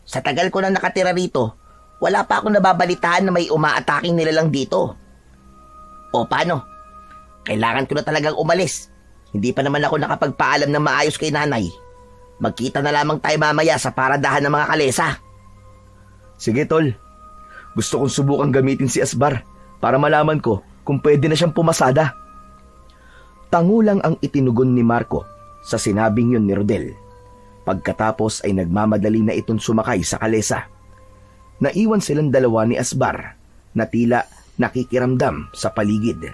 Sa tagal ko na nakatira rito, wala pa akong nababalitaan na may umaataking nilalang dito. O paano? Kailangan ko na talagang umalis. Hindi pa naman ako nakapagpaalam ng maayos kay nanay. Magkita na lamang tayo mamaya sa paradahan ng mga kalesa. Sige, tol. Gusto kong subukang gamitin si Asbar para malaman ko kung pwede na siyang pumasada. Tangulang ang itinugon ni Marco sa sinabing yun ni Rodel. Pagkatapos ay nagmamadali na itong sumakay sa kalesa. Naiwan silang dalawa ni Asbar na tila nakikiramdam sa paligid.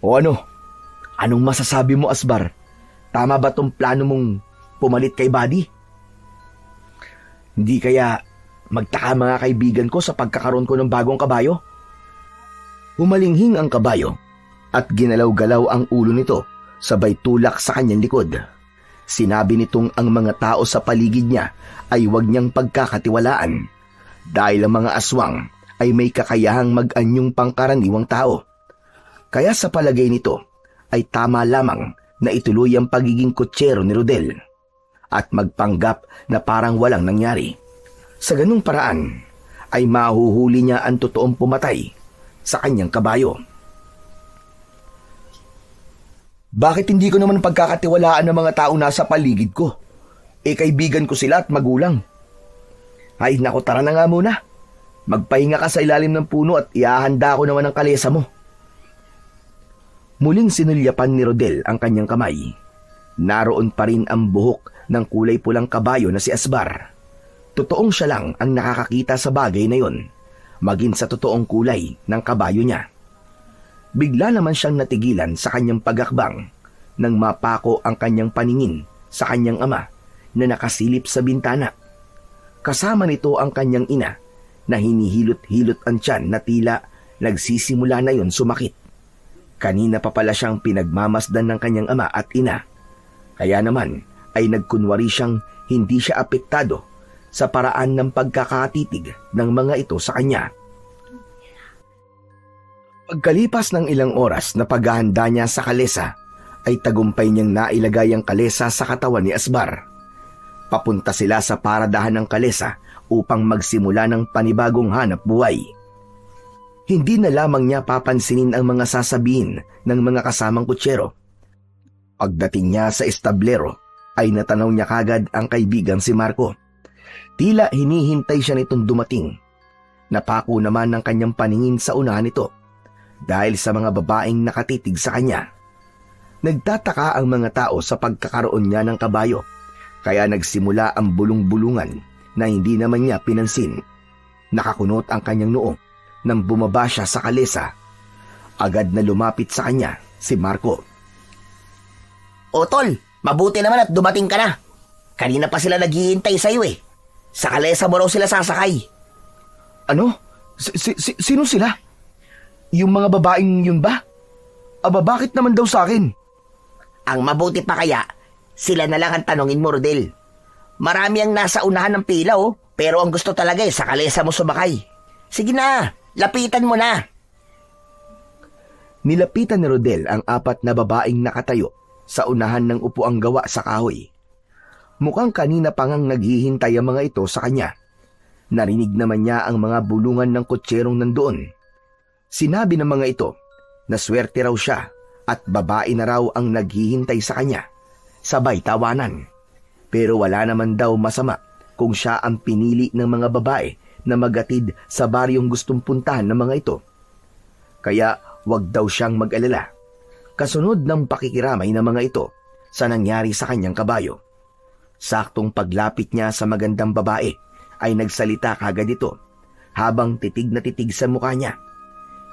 O ano? Anong masasabi mo, Asbar? Tama ba tong plano mong pumalit kay Buddy? Hindi kaya magtaka mga kaibigan ko sa pagkakaroon ko ng bagong kabayo? Humalinghing ang kabayo at ginalaw-galaw ang ulo nito sabay tulak sa kanyang likod. Sinabi nitong ang mga tao sa paligid niya ay huwag niyang pagkakatiwalaan dahil ang mga aswang ay may kakayahang mag-anyong pangkaraniwang tao. Kaya sa palagay nito ay tama lamang na ituloy ang pagiging kutsero ni Rodel at magpanggap na parang walang nangyari. Sa ganung paraan ay mahuhuli niya ang totoong pumatay sa kanyang kabayo. Bakit hindi ko naman pagkakatiwalaan ng mga taong nasa paligid ko? Kaibigan ko sila at magulang. Ay naku, tara na nga muna. Magpahinga ka sa ilalim ng puno at iahanda ko naman ang kalesa mo. Muling sinulyapan ni Rodel ang kanyang kamay. Naroon pa rin ang buhok ng kulay pulang kabayo na si Asbar. Totoong siya lang ang nakakakita sa bagay na yon, maging sa totoong kulay ng kabayo niya. Bigla naman siyang natigilan sa kanyang pagakbang nang mapako ang kanyang paningin sa kanyang ama na nakasilip sa bintana. Kasama nito ang kanyang ina na hinihilot-hilot ang tiyan na tila nagsisimula na yon sumakit. Kanina pa pala siyang pinagmamasdan ng kanyang ama at ina. Kaya naman ay nagkunwari siyang hindi siya apektado sa paraan ng pagkakatitig ng mga ito sa kanya. Pagkalipas ng ilang oras na paghahanda niya sa kalesa, ay tagumpay niyang nailagay ang kalesa sa katawan ni Asbar. Papunta sila sa paradahan ng kalesa upang magsimula ng panibagong hanap buhay. Hindi na lamang niya papansinin ang mga sasabihin ng mga kasamang kutsero. Pagdating niya sa establero, ay natanaw niya kagad ang kaibigang si Marco. Tila hinihintay siya nitong dumating. Napako naman ang kanyang paningin sa unahan nito dahil sa mga babaeng nakatitig sa kanya. Nagtataka ang mga tao sa pagkakaroon niya ng kabayo, kaya nagsimula ang bulong-bulungan na hindi naman niya pinansin. Nakakunot ang kanyang noo nang bumaba siya sa kalesa. Agad na lumapit sa kanya si Marco. O tol, mabuti naman at dumating ka na. Kanina pa sila naghihintay sa'yo Sa kalesa mo raw sila sasakay. Ano? Sino sila? Yung mga babaeng yun ba? Aba, bakit naman daw sa akin? Ang mabuti pa kaya, Sila na lang ang tanongin mo, Rodel. Marami ang nasa unahan ng pila, pero ang gusto talaga sa kalesa mo sumakay. Sige na, lapitan mo na. Nilapitan ni Rodel ang 4 na babaeng nakatayo sa unahan ng upuang gawa sa kahoy. Mukhang kanina pa ngang naghihintay ang mga ito sa kanya. Narinig naman niya ang mga bulungan ng kotserong nandoon. Sinabi ng mga ito na swerte raw siya at babae na raw ang naghihintay sa kanya. Sabay tawanan. Pero wala naman daw masama kung siya ang pinili ng mga babae na magatid sa baryong gustong puntahan ng mga ito. Kaya wag daw siyang mag-alala. Kasunod ng pakikiramay ng mga ito sa nangyari sa kanyang kabayo. Saktong paglapit niya sa magandang babae ay nagsalita kagad ito habang titig na titig sa mukha niya.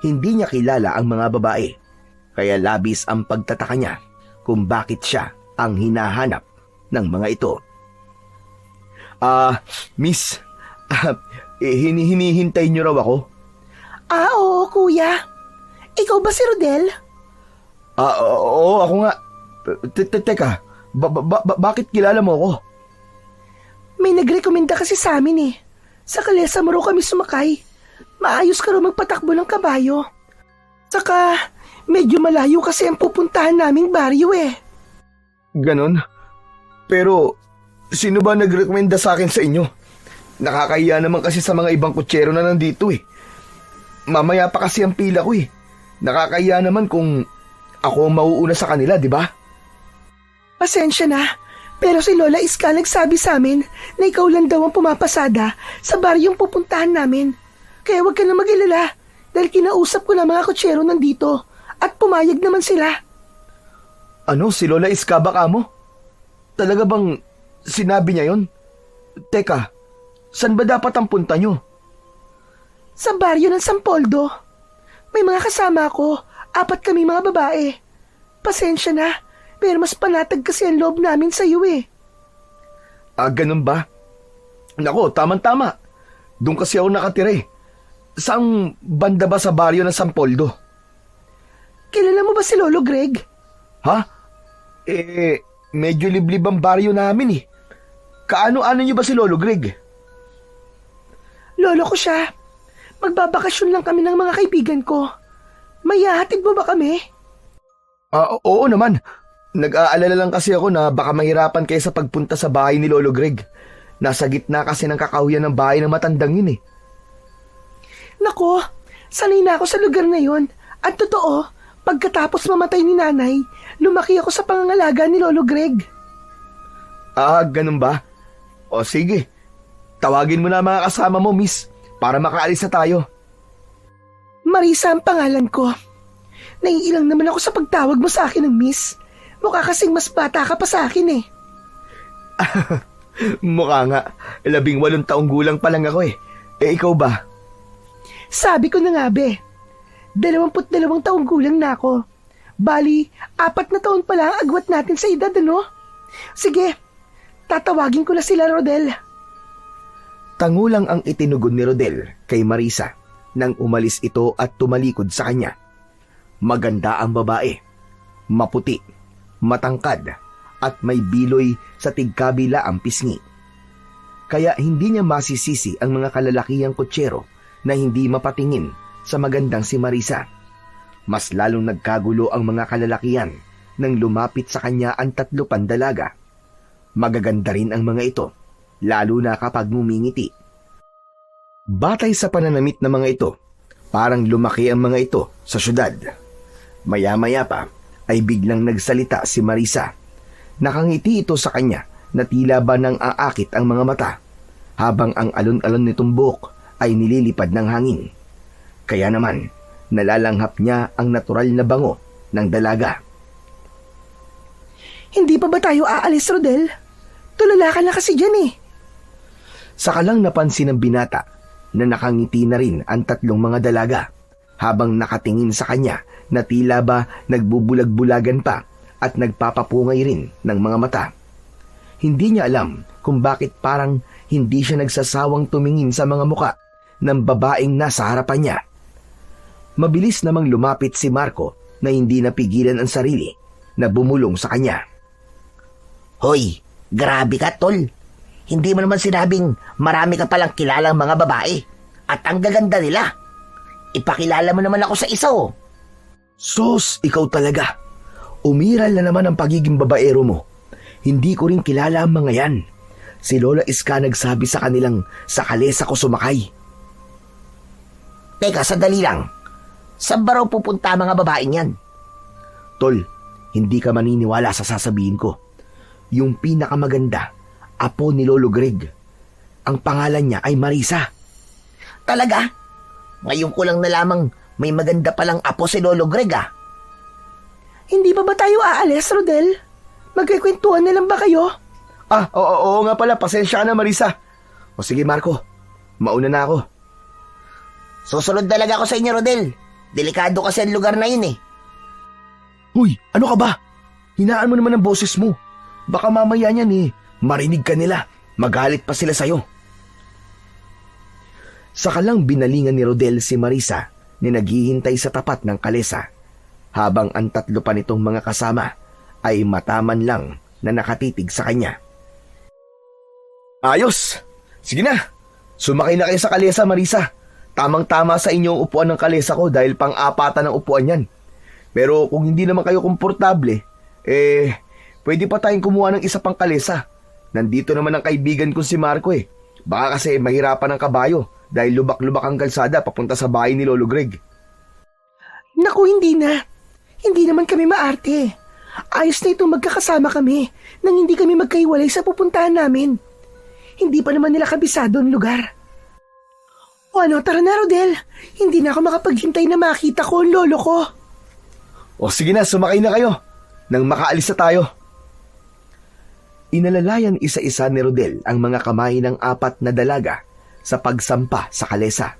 Hindi niya kilala ang mga babae, kaya labis ang pagtataka niya kung bakit siya ang hinahanap ng mga ito. Miss, hinihintay niyo raw ako? Oo, kuya. Ikaw ba si Rodel? Oo, ako nga. Teka, bakit kilala mo ako? May nagrekomenda kasi sa amin eh. Sa kalesa mo raw kami sumakay. Maayos ka raw magpatakbo ng kabayo. Saka, medyo malayo kasi ang pupuntahan naming baryo eh. Ganon? Pero, sino ba nagrekomenda sa akin sa inyo? Nakakahiya naman kasi sa mga ibang kutsero na nandito eh. Mamaya pa kasi ang pila ko eh. Nakakahiya naman kung ako ang mauuna sa kanila, di ba? Pasensya na, pero si Lola Iska nagsabi sa amin na ikaw lang daw ang pumapasada sa baryong pupuntahan namin. Kaya huwag ka na mag-alala dahil kinausap ko na mga kutsero nandito at pumayag naman sila. Ano, si Lola Iska ba ka mo? Talaga bang sinabi niya yon? Teka, saan ba dapat ang punta nyo? Sa baryo ng Sampoldo. May mga kasama ako, 4 kami mga babae. Pasensya na, pero mas panatag kasi ang loob namin sa iyo eh. Ganun ba? Nako, tamang-tama. Doon kasi ako nakatira eh. Saang banda ba sa baryo ng Sampoldo? Kilala mo ba si Lolo Greg? Ha? Medyo liblib ang baryo namin eh. Kaano-ano niyo ba si Lolo Greg? Lolo ko siya. Magbabakasyon lang kami ng mga kaibigan ko. May hahatid mo ba kami? Oo naman. Nag-aalala lang kasi ako na baka mahirapan kayo sa pagpunta sa bahay ni Lolo Greg. Nasa gitna kasi ng kakahuyan ng bahay ng matandang yun eh. Nako, sanay na ako sa lugar na yun. At totoo, pagkatapos mamatay ni nanay, lumaki ako sa pangangalaga ni Lolo Greg. Ganun ba? O sige, tawagin mo na mga kasama mo, miss, para makaalis na tayo. Marisa ang pangalan ko. Naiilang naman ako sa pagtawag mo sa akin ng miss. Mukha kasing mas bata ka pa sa akin eh. Mukha nga, 18 taong gulang pa lang ako eh. Ikaw ba? Sabi ko na nga be, 22 taong gulang na ako. Bali, 4 na taon pa lang ang agwat natin sa edad, ano? Sige, tatawagin ko na sila, Rodel. Tangulang ang itinugon ni Rodel kay Marisa nang umalis ito at tumalikod sa kanya. Maganda ang babae, maputi, matangkad at may biloy sa tigkabila ang pisngi. Kaya hindi niya masisisi ang mga kalalakihang kutsero na hindi mapatingin sa magandang si Marisa. Mas lalong nagkagulo ang mga kalalakihan nang lumapit sa kanya ang 3 pandalaga. Magaganda rin ang mga ito, lalo na kapag ngumingiti. Batay sa pananamit ng mga ito, parang lumaki ang mga ito sa syudad. Maya-maya pa ay biglang nagsalita si Marisa. Nakangiti ito sa kanya na tila ba nang aakit ang mga mata, habang ang alon-alon nitong buhok ay nililipad ng hangin. Kaya naman, nalalanghap niya ang natural na bango ng dalaga. Hindi pa ba tayo aalis, Rodel? Tulala ka na kasi dyan eh. Saka lang napansin ng binata na nakangiti na rin ang 3 mga dalaga habang nakatingin sa kanya na tila ba nagbubulag-bulagan pa at nagpapapungay rin ng mga mata. Hindi niya alam kung bakit parang hindi siya nagsasawang tumingin sa mga muka ng babaeng nasa harapan niya. Mabilis namang lumapit si Marco na hindi napigilan ang sarili na bumulong sa kanya. Hoy, grabe ka, tol. Hindi mo naman sinabing marami ka palang kilalang mga babae. At ang gaganda nila. Ipakilala mo naman ako sa isa, oh. Sos, ikaw talaga. Umiral na naman ang pagiging babaero mo. Hindi ko rin kilala ang mga yan. Si Lola Iska nagsabi sa kanilang sa kalesa ko sumakay. Teka, sandali lang. Saan ba raw pupunta ang mga babaeng yan? Tol, hindi ka maniniwala sa sasabihin ko. Yung pinakamaganda, apo ni Lolo Greg. Ang pangalan niya ay Marisa. Talaga? Ngayon ko lang nalamang may maganda palang apo si Lolo Greg, ah. Hindi ba tayo aalis, Rodel? Magkikwentuhan na lang ba kayo? Oo nga pala, pasensya ka na Marisa. O sige Marco, mauna na ako. Susunod talaga ako sa inyo, Rodel. Delikado kasi ang lugar na yun, eh. Huy, ano ka ba? Hinaan mo naman ang boses mo. Baka mamaya niyan marinig ka nila. Magalit pa sila sa'yo. Saka lang binalingan ni Rodel si Marisa na naghihintay sa tapat ng kalesa, habang ang tatlo pa nitong mga kasama ay mataman lang na nakatitig sa kanya. Ayos! Sige na! Sumakay na kayo sa kalesa, Marisa. Tamang-tama sa inyong upuan ng kalesa ko dahil pang-apatan ng upuan yan. Pero kung hindi naman kayo komportable, pwede pa tayong kumuha ng isa pang kalesa. Nandito naman ang kaibigan ko si Marco eh. Baka kasi mahirapan ang kabayo dahil lubak-lubak ang kalsada papunta sa bahay ni Lolo Greg. Naku, hindi na. Hindi naman kami maarte. Ayos na itong magkakasama kami nang hindi kami magkaiwalay sa pupuntahan namin. Hindi pa naman nila kabisado ang lugar. O ano, tara na Rodel. Hindi na ako makapaghintay na makita ko ang lolo ko. O sige na, sumakay na kayo nang makaalis na tayo. Inalalayan isa-isa ni Rodel ang mga kamay ng apat na dalaga sa pagsampa sa kalesa.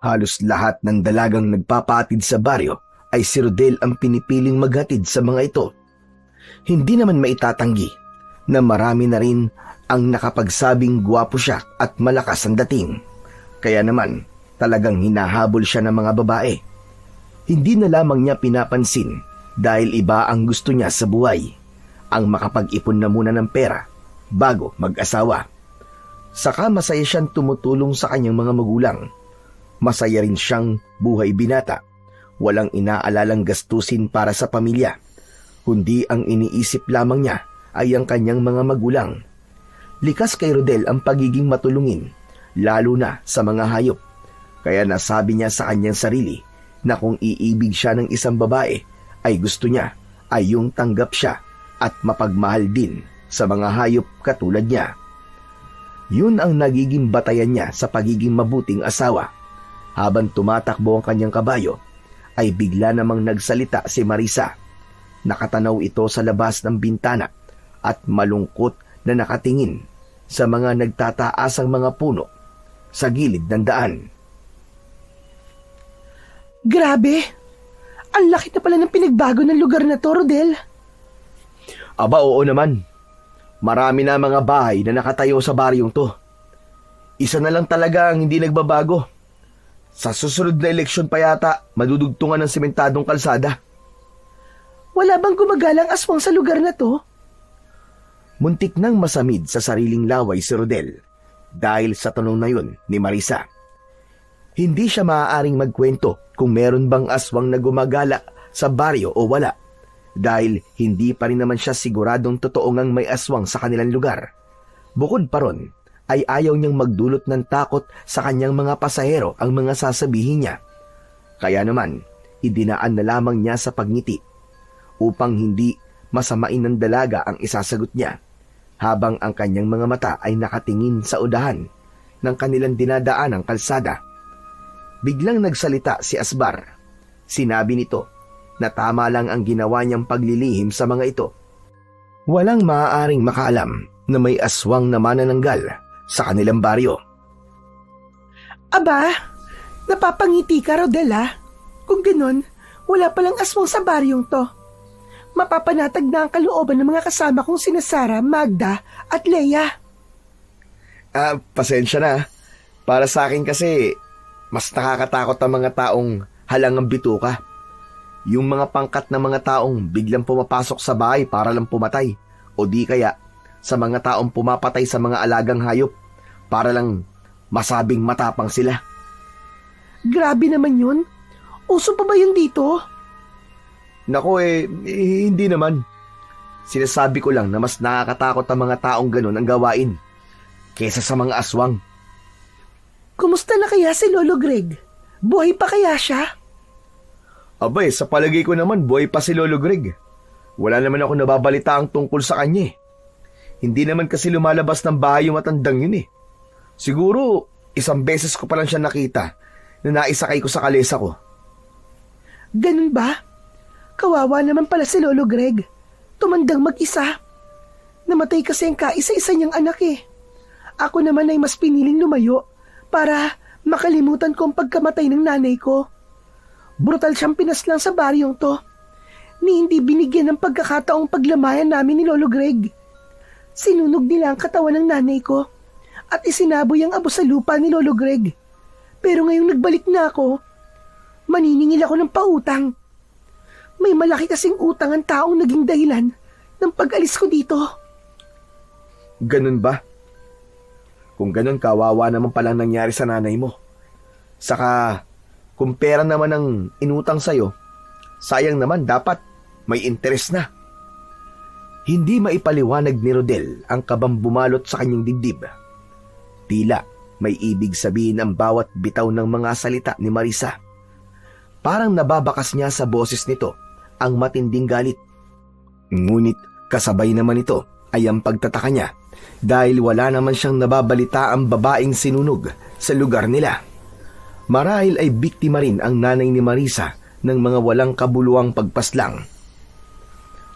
Halos lahat ng dalagang nagpapatid sa baryo ay si Rodel ang pinipiling maghatid sa mga ito. Hindi naman maitatanggi na marami na rin ang nakapagsabing gwapo siya at malakas ang dating. Kaya naman talagang hinahabol siya ng mga babae. Hindi na lamang niya pinapansin dahil iba ang gusto niya sa buhay. Ang makapag-ipon na muna ng pera bago mag-asawa. Saka masaya siyang tumutulong sa kanyang mga magulang. Masaya rin siyang buhay binata. Walang inaalalang gastusin para sa pamilya. Kundi ang iniisip lamang niya ay ang kanyang mga magulang. Likas kay Rodel ang pagiging matulungin, lalo na sa mga hayop. Kaya nasabi niya sa kanyang sarili na kung iibig siya ng isang babae, ay gusto niya ay yung tanggap siya at mapagmahal din sa mga hayop katulad niya. Yun ang nagiging batayan niya sa pagiging mabuting asawa. Habang tumatakbo ang kanyang kabayo, ay bigla namang nagsalita si Marisa. Nakatanaw ito sa labas ng bintana at malungkot na nakatingin sa mga nagtataasang mga puno sa gilid ng daan. Grabe! Ang laki na pala ng pinagbago ng lugar na to, Rodel. Aba, oo naman. Marami na mga bahay na nakatayo sa baryong to. Isa na lang talaga ang hindi nagbabago. Sa susunod na eleksyon pa yata, madudugtungan ng sementadong kalsada. Wala bang gumagalang aswang sa lugar na to? Muntik nang masamid sa sariling laway si Rodel dahil sa tanong na yun ni Marisa. Hindi siya maaaring magkwento kung meron bang aswang na gumagala sa baryo o wala dahil hindi pa rin naman siya siguradong totoo ngang may aswang sa kanilang lugar. Bukod pa ron, ay ayaw niyang magdulot ng takot sa kanyang mga pasahero ang mga sasabihin niya. Kaya naman, idinaan na lamang niya sa pagngiti upang hindi masamain ng dalaga ang isasagot niya habang ang kanyang mga mata ay nakatingin sa udahan ng kanilang dinadaanang kalsada. Biglang nagsalita si Asbar. Sinabi nito na tama lang ang ginawa niyang paglilihim sa mga ito. Walang maaaring makaalam na may aswang na manananggal sa kanilang baryo. Aba, napapangiti ka, Rodela. Kung ganon, wala palang aswang sa baryong to. Mapapanatag na ang kalooban ng mga kasama kong sina Sara, Magda at Leia. Pasensya na. Para sa akin kasi, mas nakakatakot ang mga taong halangang bituka. Yung mga pangkat na mga taong biglang pumapasok sa bahay para lang pumatay o di kaya sa mga taong pumapatay sa mga alagang hayop para lang masabing matapang sila. Grabe naman yun. Uso pa ba yun dito? Nako hindi naman. Sinasabi ko lang na mas nakakatakot ang mga taong ganun ang gawain kesa sa mga aswang. Kumusta na kaya si Lolo Greg? Buhay pa kaya siya? Abay, sa palagay ko naman buhay pa si Lolo Greg. Wala naman ako nababalita ang tungkol sa kanya. Hindi naman kasi lumalabas ng bahay yung matandang yun . Siguro, isang beses ko pa lang siya nakita na naisakay ko sa kalesa ko. Ganun ba? Kawawa naman pala si Lolo Greg. Tumandang mag-isa. Namatay kasi ang kaisa-isa niyang anak . Ako naman ay mas piniling lumayo para makalimutan ko ang pagkamatay ng nanay ko. Brutal siyang pinaslang sa baryong to. Ni hindi binigyan ng pagkakataong paglamayan namin ni Lolo Greg. Sinunog nila ang katawan ng nanay ko at isinaboy ang abo sa lupa ni Lolo Greg. Pero ngayong nagbalik na ako, maniningil ako ng pautang. May malaki kasing utang ang taong naging dahilan ng pag-alis ko dito. Ganun ba? Kung ganun, kawawa naman palang nangyari sa nanay mo. Saka, kung pera naman ang inutang sa'yo, sayang naman dapat may interes na. Hindi maipaliwanag ni Rodel ang kabang bumalot sa kanyang dibdib. Tila may ibig sabihin ang bawat bitaw ng mga salita ni Marisa. Parang nababakas niya sa boses nito ang matinding galit. Ngunit kasabay naman ito ay ang pagtataka niya dahil wala naman siyang nababalita ang babaeng sinunog sa lugar nila. Marahil ay biktima rin ang nanay ni Marisa ng mga walang kabuluhang pagpaslang.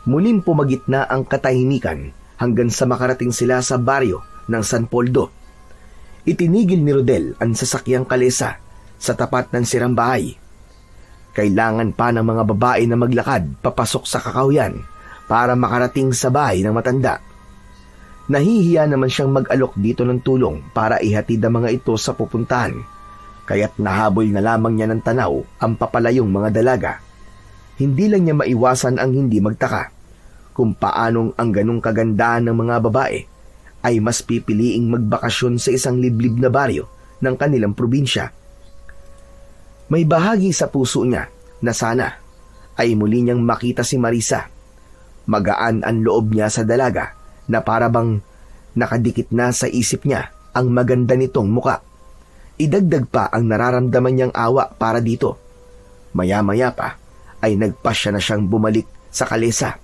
Muling pumagitna ang katahimikan hanggang sa makarating sila sa baryo ng San Poldo. Itinigil ni Rodel ang sasakyang kalesa sa tapat ng sirang bahay. Kailangan pa ng mga babae na maglakad papasok sa kakawyan para makarating sa bahay ng matanda. Nahihiya naman siyang mag-alok dito ng tulong para ihatid ang mga ito sa pupuntahan, kaya't nahabol na lamang niya ng tanaw ang papalayong mga dalaga. Hindi lang niya maiwasan ang hindi magtaka kung paanong ang ganong kagandahan ng mga babae ay mas pipiliing magbakasyon sa isang liblib na baryo ng kanilang probinsya. May bahagi sa puso niya na sana ay muli niyang makita si Marisa. Magaan ang loob niya sa dalaga na parabang nakadikit na sa isip niya ang maganda nitong muka. Idagdag pa ang nararamdaman niyang awa para dito. Maya-maya pa ay nagpasya na siyang bumalik sa kalesa.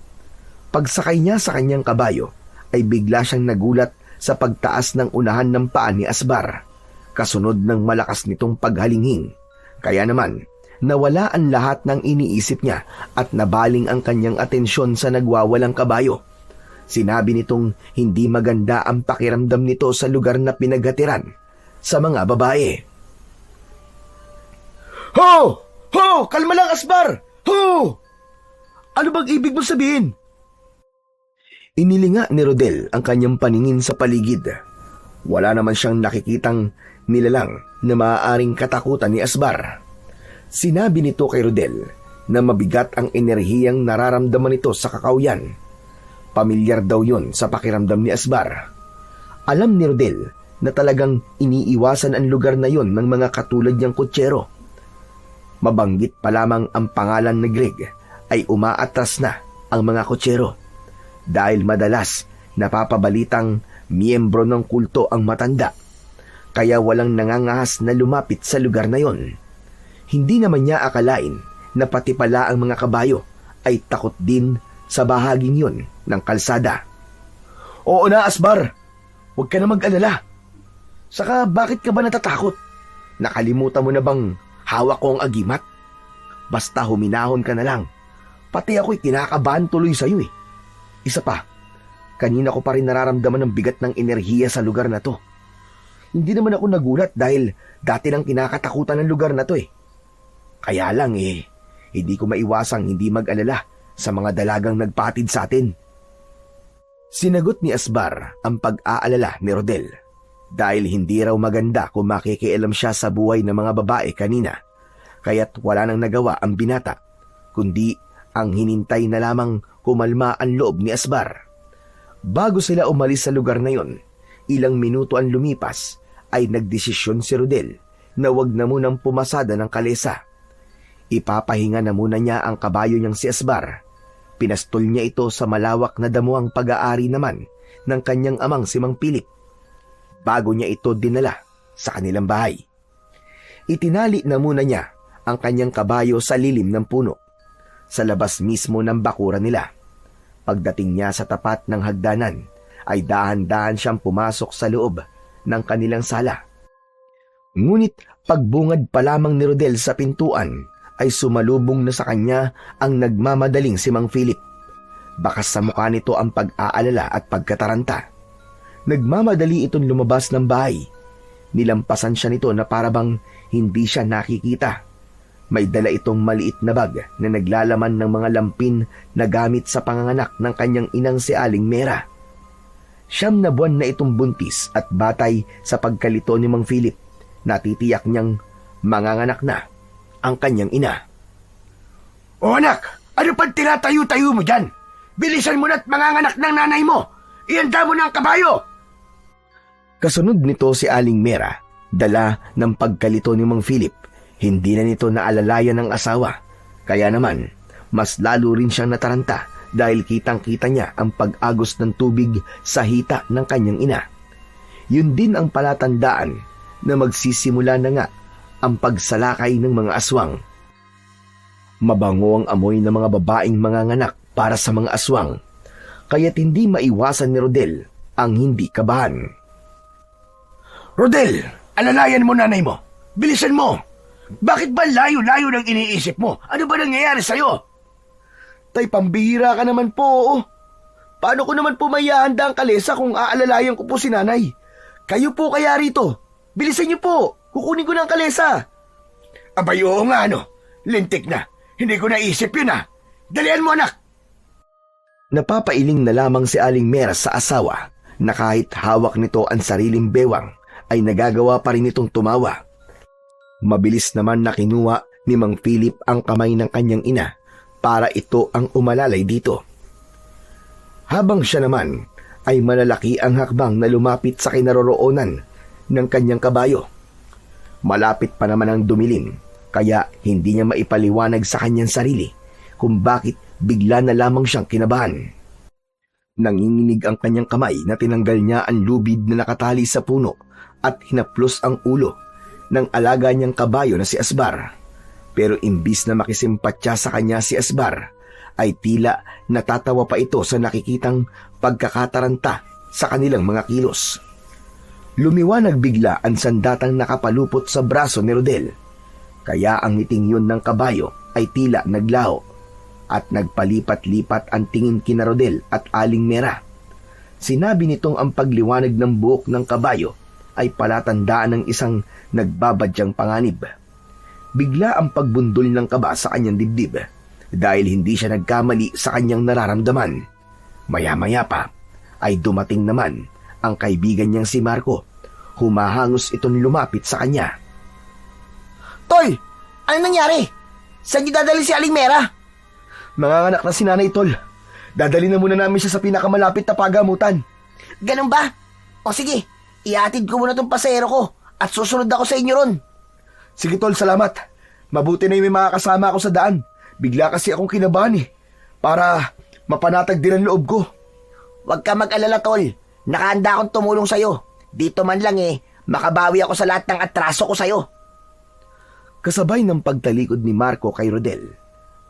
Pagsakay niya sa kanyang kabayo ay bigla siyang nagulat sa pagtaas ng unahan ng paa ni Asbar, kasunod ng malakas nitong paghalinghing. Kaya naman, nawala ang lahat ng iniisip niya at nabaling ang kanyang atensyon sa nagwawalang kabayo. Sinabi nitong hindi maganda ang pakiramdam nito sa lugar na pinaghatiran sa mga babae. Ho! Ho! Kalma lang, Asbar! Ho! Ano bang ibig mo sabihin? Inilinga ni Rodel ang kanyang paningin sa paligid. Wala naman siyang nakikitang nilalang na maaaring katakutan ni Asbar. Sinabi nito kay Rodel na mabigat ang enerhiyang nararamdaman nito sa kakawyan. Pamilyar daw yun sa pakiramdam ni Asbar. Alam ni Rodel na talagang iniiwasan ang lugar na yon ng mga katulad niyang kutsero. Mabanggit pa lamang ang pangalan ni Greg ay umaatras na ang mga kutsero dahil madalas napapabalitang miyembro ng kulto ang matanda, kaya walang nangangahas na lumapit sa lugar na yon. Hindi naman niya akalain na pati pala ang mga kabayo ay takot din sa bahaging yon ng kalsada. Oo na, Asbar. Huwag ka na mag-alala. Saka bakit ka ba natatakot? Nakalimutan mo na bang hawak ko ang agimat? Basta huminahon ka na lang. Pati ako'y kinakabahan tuloy sa'yo . Isa pa, kanina ko pa rin nararamdaman ang bigat ng enerhiya sa lugar na to. Hindi naman ako nagulat dahil dati nang kinakatakutan ng lugar na to . Kaya lang hindi ko maiwasang hindi mag-alala sa mga dalagang nagpatid sa atin. Sinagot ni Asbar ang pag-aalala ni Rodel dahil hindi raw maganda kung makikialam siya sa buhay ng mga babae kanina, kaya't wala nang nagawa ang binata, kundi ang hinintay na lamang kumalma ang loob ni Asbar. Bago sila umalis sa lugar na yon, ilang minuto ang lumipas ay nagdesisyon si Rodel na wag na munang pumasada ng kalesa. Ipapahinga na muna niya ang kabayo niyang si Esbar. Pinastol niya ito sa malawak na damuang pag-aari naman ng kanyang amang si Mang Philip. Bago niya ito dinala sa kanilang bahay, itinali na muna niya ang kanyang kabayo sa lilim ng puno, sa labas mismo ng bakuran nila. Pagdating niya sa tapat ng hagdanan, ay dahan-dahan siyang pumasok sa loob ng kanilang sala. Ngunit pagbungad pa lamang ni Rodel sa pintuan, ay sumalubong na sa kanya ang nagmamadaling si Mang Philip. Bakas sa mukha nito ang pag-aalala at pagkataranta. Nagmamadali itong lumabas ng bahay. Nilampasan siya nito na parabang hindi siya nakikita. May dala itong maliit na bag na naglalaman ng mga lampin na gamit sa panganganak ng kanyang inang si Aling Mera. 9 na buwan na itong buntis at batay sa pagkalito ni Mang Philip. Natitiyak niyang manganganak na ang kanyang ina. O anak, ano pang tinatayo-tayo mo dyan? Bilisan mo na't manganganak ng nanay mo. Ihanda mo na ang kabayo. Kasunod nito si Aling Mera, dala ng pagkalito ni Mang Philip. Hindi na nito naalalayan ng asawa, kaya naman mas lalo rin siyang nataranta dahil kitang-kita niya ang pag-agos ng tubig sa hita ng kanyang ina. Yun din ang palatandaan na magsisimula na nga ang pagsalakay ng mga aswang. Mabango ang amoy ng mga babaeng manganganak para sa mga aswang, kaya't hindi maiwasan ni Rodel ang hindi kabahan. Rodel, alalayan mo nanay mo. Bilisan mo. Bakit ba layo-layo ng iniisip mo? Ano ba nangyayari sa'yo? Tay, pambihira ka naman po. Paano ko naman po maihahanda ang kalesa kung aalalayan ko po si nanay? Kayo po kaya rito. Bilisan niyo po. Kukunin ko na ang kalesa. Abay, oo nga ano. Lintik na. Hindi ko naisip yun ah. Dalian mo anak. Napapailing na lamang si Aling Mera sa asawa na kahit hawak nito ang sariling bewang ay nagagawa pa rin itong tumawa. Mabilis naman na kinuha ni Mang Philip ang kamay ng kanyang ina para ito ang umalalay dito. Habang siya naman ay malalaki ang hakbang na lumapit sa kinaroroonan ng kanyang kabayo. Malapit pa naman ang dumilim, kaya hindi niya maipaliwanag sa kanyang sarili kung bakit bigla na lamang siyang kinabahan. Nanginginig ang kanyang kamay na tinanggal niya ang lubid na nakatali sa puno at hinaplos ang ulo ng alaga niyang kabayo na si Esbar. Pero imbis na makisimpatya sa kanya si Esbar, ay tila natatawa pa ito sa nakikitang pagkakataranta sa kanilang mga kilos. Lumiwanag bigla ang sandatang nakapalupot sa braso ni Rodel, kaya ang ngiting yun ng kabayo ay tila naglaho at nagpalipat-lipat ang tingin kina Rodel at Aling Mera. Sinabi nitong ang pagliwanag ng buhok ng kabayo ay palatandaan ng isang nagbabadyang panganib. Bigla ang pagbundol ng kaba sa kanyang dibdib dahil hindi siya nagkamali sa kanyang nararamdaman. Maya-maya pa ay dumating naman ang kaibigan niyang si Marco. Humahangos itong lumapit sa kanya. Tol, ano nangyari? Saan niyo dadali si Aling Mera? Manganganak na si Nanay Tol. Dadali na muna namin siya sa pinakamalapit na pagamutan. Ganun ba? O sige, iatid ko muna tong pasero ko at susunod ako sa inyo ron. Sige Tol, salamat. Mabuti na yung may makakasama ako sa daan. Bigla kasi akong kinabahan para mapanatag din ang loob ko. Huwag ka mag-alala Tol. Nakahanda akong tumulong sa'yo. Dito man lang makabawi ako sa lahat ng atraso ko sa'yo. Kasabay ng pagtalikod ni Marco kay Rodel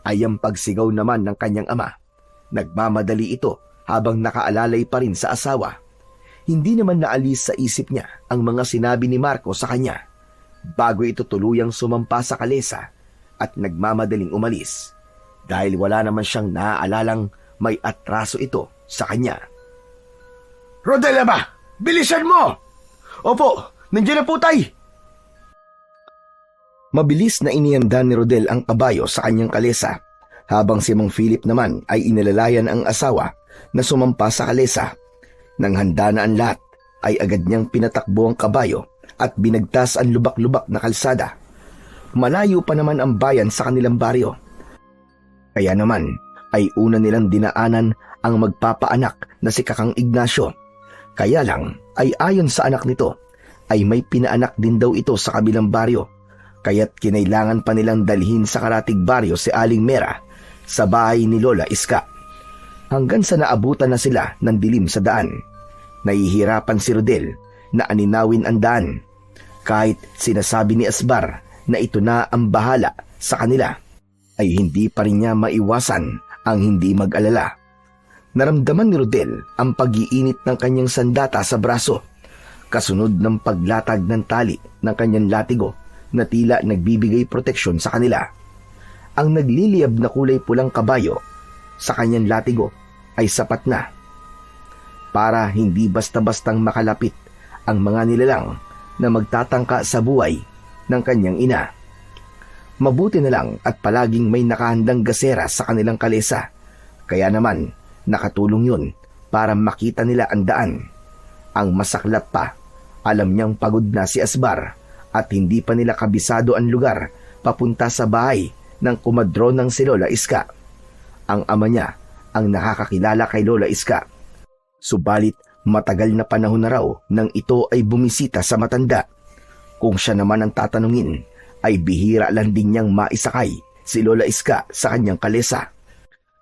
ay ang pagsigaw naman ng kanyang ama. Nagmamadali ito habang nakaalalay pa rin sa asawa. Hindi naman naalis sa isip niya ang mga sinabi ni Marco sa kanya bago ito tuluyang sumampa sa kalesa at nagmamadaling umalis dahil wala naman siyang naaalalang may atraso ito sa kanya. Rodel ba? Bilisan mo! Opo, nandiyan na po tay! Mabilis na inihanda ni Rodel ang kabayo sa kanyang kalesa habang si Mang Philip naman ay inalalayan ang asawa na sumampa sa kalesa. Nang handa na ang lahat ay agad niyang pinatakbo ang kabayo at binagtas ang lubak-lubak na kalsada. Malayo pa naman ang bayan sa kanilang baryo. Kaya naman ay una nilang dinaanan ang magpapaanak na si Kakang Ignacio. Kaya lang ay ayon sa anak nito ay may pinaanak din daw ito sa kabilang baryo, kaya't kinailangan pa nilang dalhin sa karatig baryo si Aling Mera sa bahay ni Lola Iska. Hanggang sa naabutan na sila ng dilim sa daan, nahihirapan si Rodel na aninawin ang daan. Kahit sinasabi ni Asbar na ito na ang bahala sa kanila, ay hindi pa rin niya maiwasan ang hindi mag-alala. Naramdaman ni Rodel ang pag-iinit ng kanyang sandata sa braso, kasunod ng paglatag ng tali ng kanyang latigo na tila nagbibigay proteksyon sa kanila. Ang nagliliyab na kulay pulang kabayo sa kanyang latigo ay sapat na para hindi basta-bastang makalapit ang mga nilalang na magtatangka sa buhay ng kanyang ina. Mabuti na lang at palaging may nakahandang gasera sa kanilang kalesa, kaya naman nakatulong yun para makita nila ang daan. Ang masaklap pa, alam niyang pagod na si Asbar at hindi pa nila kabisado ang lugar papunta sa bahay ng kumadron ng si Lola Iska. Ang ama niya ang nakakakilala kay Lola Iska. Subalit matagal na panahon na raw nang ito ay bumisita sa matanda. Kung siya naman ang tatanungin, ay bihira lang din niyang maisakay si Lola Iska sa kanyang kalesa.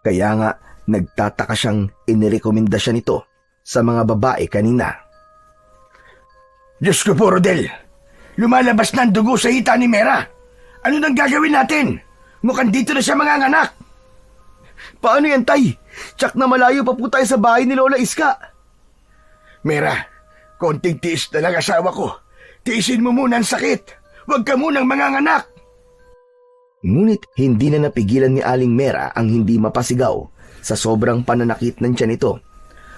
Kaya nga nagtataka siyang inirekomenda siya nito sa mga babae kanina. Diyos ko po, Rodel! Lumalabas na ang dugo sa hita ni Mera! Ano nang gagawin natin? Mukhang dito na siya manganganak! Paano yan, Tay? Tsak na malayo pa po tayo sa bahay ni Lola Iska. Mera, konting tiis na lang asawa ko. Tiisin mo muna ang sakit. Huwag ka munang manganganak. Ngunit hindi na napigilan ni Aling Mera ang hindi mapasigaw sa sobrang pananakit ng tiyan nito,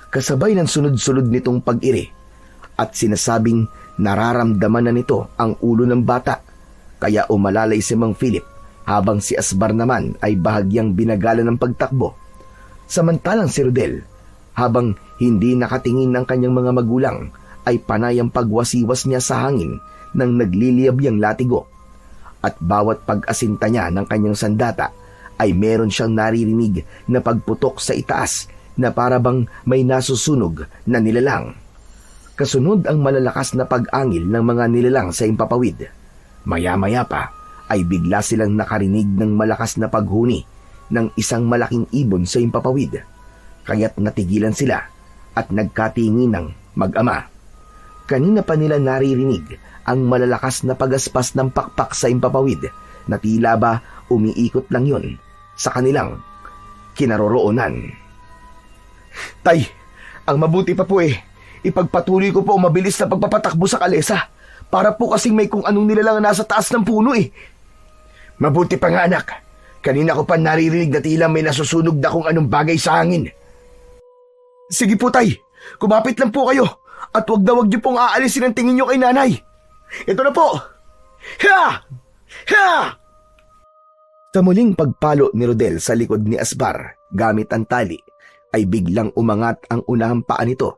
kasabay ng sunod-sunod nitong pag-iri, at sinasabing nararamdaman na nito ang ulo ng bata, kaya umalalay si Mang Philip habang si Asbar naman ay bahagyang binagala ng pagtakbo. Samantalang si Rodel, habang hindi nakatingin ng kanyang mga magulang, ay panayang pagwasiwas niya sa hangin ng nagliliyab yang latigo. At bawat pag-asinta niya ng kanyang sandata ay meron siyang naririnig na pagputok sa itaas na parabang may nasusunog na nilalang. Kasunod ang malalakas na pag-angil ng mga nilalang sa impapawid. Maya-maya pa ay bigla silang nakarinig ng malakas na paghuni ng isang malaking ibon sa impapawid. Kaya't natigilan sila at nagkatingin ng mag-ama. Kanina pa nila naririnig ang malalakas na pagaspas ng pakpak sa impapawid na tila ba umiikot lang yun sa kanilang kinaroroonan. Tay, ang mabuti pa po ipagpatuloy ko po ang mabilis na pagpapatakbo sa kalesa para po kasing may kung anong nilalang nasa taas ng puno Mabuti pa nga, anak. Kanina ko pa naririnig na tila may nasusunog na kung anong bagay sa hangin. Sige po, Tay. Kumapit lang po kayo at wag niyo pong aalisin ang tingin niyo kay nanay. Ito na po! Ha! Ha! Sa muling pagpalo ni Rodel sa likod ni Asbar gamit ang tali, ay biglang umangat ang unahang paa nito.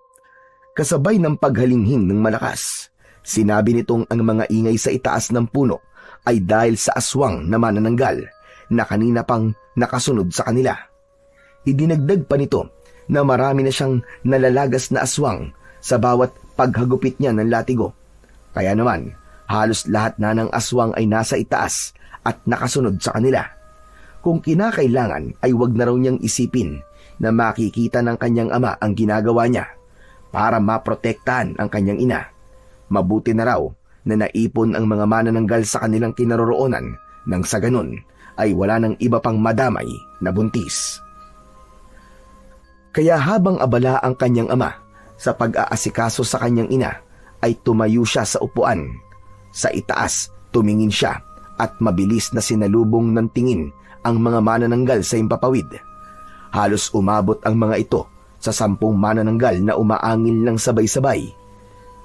Kasabay ng paghalinghing ng malakas, sinabi nitong ang mga ingay sa itaas ng puno ay dahil sa aswang na manananggal na kanina pang nakasunod sa kanila. Idinagdag pa nito na marami na siyang nalalagas na aswang sa bawat paghagupit niya ng latigo. Kaya naman, halos lahat na ng aswang ay nasa itaas at nakasunod sa kanila. Kung kinakailangan ay wag na raw niyang isipin na makikita ng kanyang ama ang ginagawa niya para maprotektahan ang kanyang ina. Mabuti na raw na naipon ang mga manananggal sa kanilang kinaroroonan nang sa ganun ay wala nang iba pang madamay na buntis. Kaya habang abala ang kanyang ama sa pag-aasikaso sa kanyang ina, ay tumayo siya sa upuan. Sa itaas, tumingin siya at mabilis na sinalubong ng tingin ang mga manananggal sa impapawid. Halos umabot ang mga ito sa 10 manananggal na umaangil ng sabay-sabay.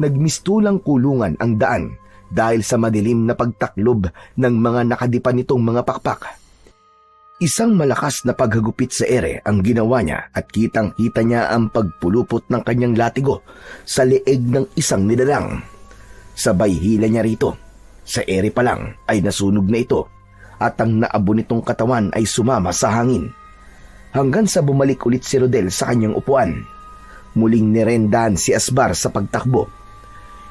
Nagmistulang kulungan ang daan dahil sa madilim na pagtaklob ng mga nakadipan nitong mga pakpak. Isang malakas na paghagupit sa ere ang ginawa niya at kitang-kita niya ang pagpulupot ng kanyang latigo sa leeg ng isang nilalang. Sabay hila niya rito. Sa ere pa lang ay nasunog na ito at ang naabo nitong katawan ay sumama sa hangin. hanggang sa bumalik ulit si Rodel sa kanyang upuan. Muling nirendahan si Asbar sa pagtakbo.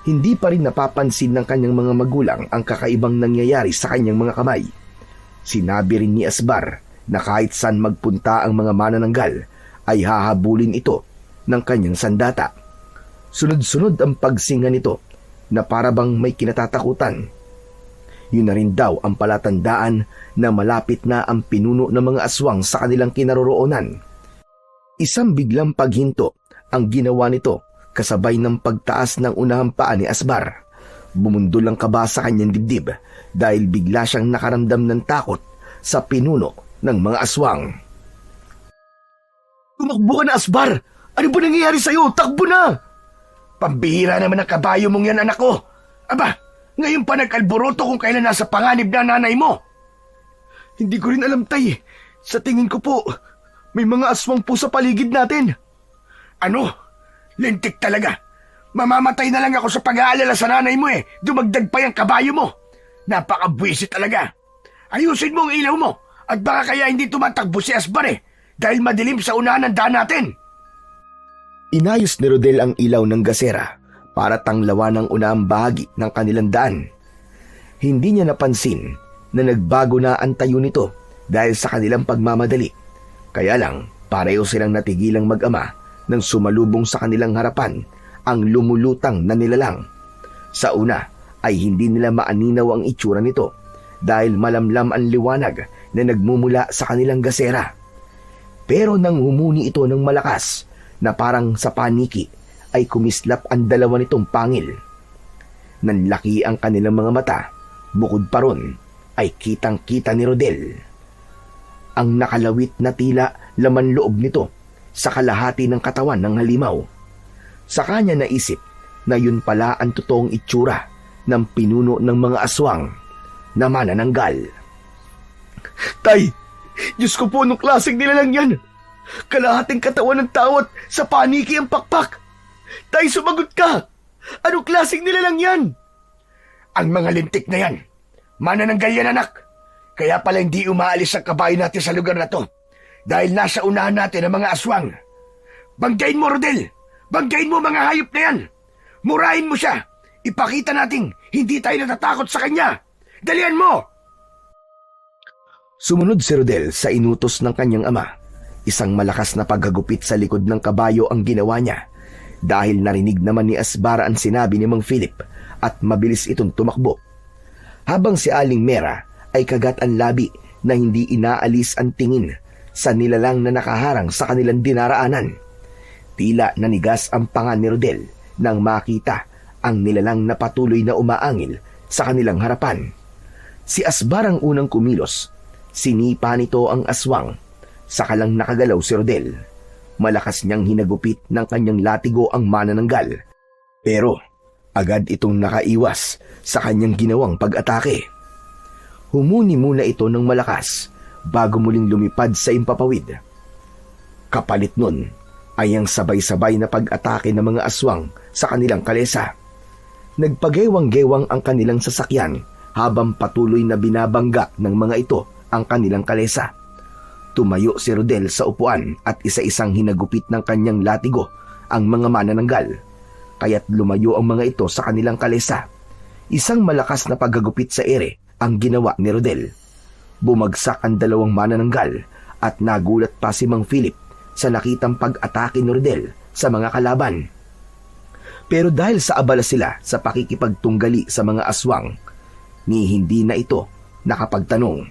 Hindi pa rin napapansin ng kanyang mga magulang ang kakaibang nangyayari sa kanyang mga kamay. Sinabi rin ni Asbar na kahit saan magpunta ang mga manananggal ay hahabulin ito ng kanyang sandata. Sunod-sunod ang pagsinga nito na parabang may kinatatakutan. Yun na rin daw ang palatandaan na malapit na ang pinuno ng mga aswang sa kanilang kinaroroonan. Isang biglang paghinto ang ginawa nito kasabay ng pagtaas ng unahang paa ni Asbar. Bumundol ang kaba sa kanyang dibdib dahil bigla siyang nakaramdam ng takot sa pinuno ng mga aswang. Tumakbo ka na, Asbar! Ano ba nangyayari sa'yo? Takbo na! Pambihira naman ang kabayo mong yan, anak ko. Aba, ngayon pa nag-alboroto kung kailan nasa panganib na nanay mo. Hindi ko rin alam, Tay. Sa tingin ko po, may mga aswang po sa paligid natin. Ano? Lintik talaga. Mamamatay na lang ako sa pag-aalala sa nanay mo eh. Dumagdag pa yung kabayo mo. Napakabwisit talaga. Ayusin mo ang ilaw mo at baka kaya hindi tumatakbo si Asbar eh dahil madilim sa unahan ng daan natin. Inayos ni Rodel ang ilaw ng gasera para tanglawan ang unahang bahagi ng kanilang daan. Hindi niya napansin na nagbago na ang tayo nito dahil sa kanilang pagmamadali. Kaya lang, pareho silang natigilang mag-ama nang sumalubong sa kanilang harapan ang lumulutang na nilalang. Sa una ay hindi nila maaninaw ang itsura nito dahil malamlam ang liwanag na nagmumula sa kanilang gasera. Pero nang humuni ito ng malakas na parang sa paniki, ay kumislap ang dalawa nitong pangil. Nanlaki ang kanilang mga mata, bukod pa ron ay kitang-kita ni Rodel ang nakalawit na tila laman loob nito sa kalahati ng katawan ng halimaw. Sa kanya naisip na yun pala ang totoong itsura ng pinuno ng mga aswang na manananggal. Tay, Diyos ko po, anong klaseng nilalang yan? Kalahating katawan ng tao at sa paniki ang pakpak. Tay, sumagot ka! Anong klaseng nilalang yan? Ang mga lintik na yan, manananggal yan, anak. Kaya pala hindi umaalis ang kabayo natin sa lugar na to dahil nasa unahan natin ang mga aswang. Banggain mo, Rodel! Banggain mo mga hayop na yan! Murahin mo siya! Ipakita nating hindi tayo natatakot sa kanya! Dalian mo! Sumunod si Rodel sa inutos ng kanyang ama. Isang malakas na paghagupit sa likod ng kabayo ang ginawa niya dahil narinig naman ni Asbar ang sinabi ni Mang Philip at mabilis itong tumakbo. Habang si Aling Mera ay kagat ang labi na hindi inaalis ang tingin sa nilalang na nakaharang sa kanilang dinaraanan. Tila nanigas ang panga ni Rodel nang makita ang nilalang na patuloy na umaangil sa kanilang harapan. Si Asbar ang unang kumilos. Sinipa nito ang aswang. Saka lang nakagalaw si Rodel. Malakas niyang hinagupit ng kanyang latigo ang manananggal. Pero agad itong nakaiwas sa kanyang ginawang pag-atake. Humuni muna ito ng malakas bago muling lumipad sa impapawid. Kapalit nun ay ang sabay-sabay na pag-atake ng mga aswang sa kanilang kalesa. Nagpagewang-gewang ang kanilang sasakyan habang patuloy na binabangga ng mga ito ang kanilang kalesa. Tumayo si Rodel sa upuan at isa-isang hinagupit ng kanyang latigo ang mga manananggal. Kaya't lumayo ang mga ito sa kanilang kalesa. Isang malakas na paghagupit sa ere ang ginawa ni Rodel. Bumagsak ang dalawang manananggal at nagulat pa si Mang Philip sa nakitang pag-atake ni Rodel sa mga kalaban. Pero dahil sa abala sila sa pakikipagtunggali sa mga aswang, ni hindi na ito nakapagtanong.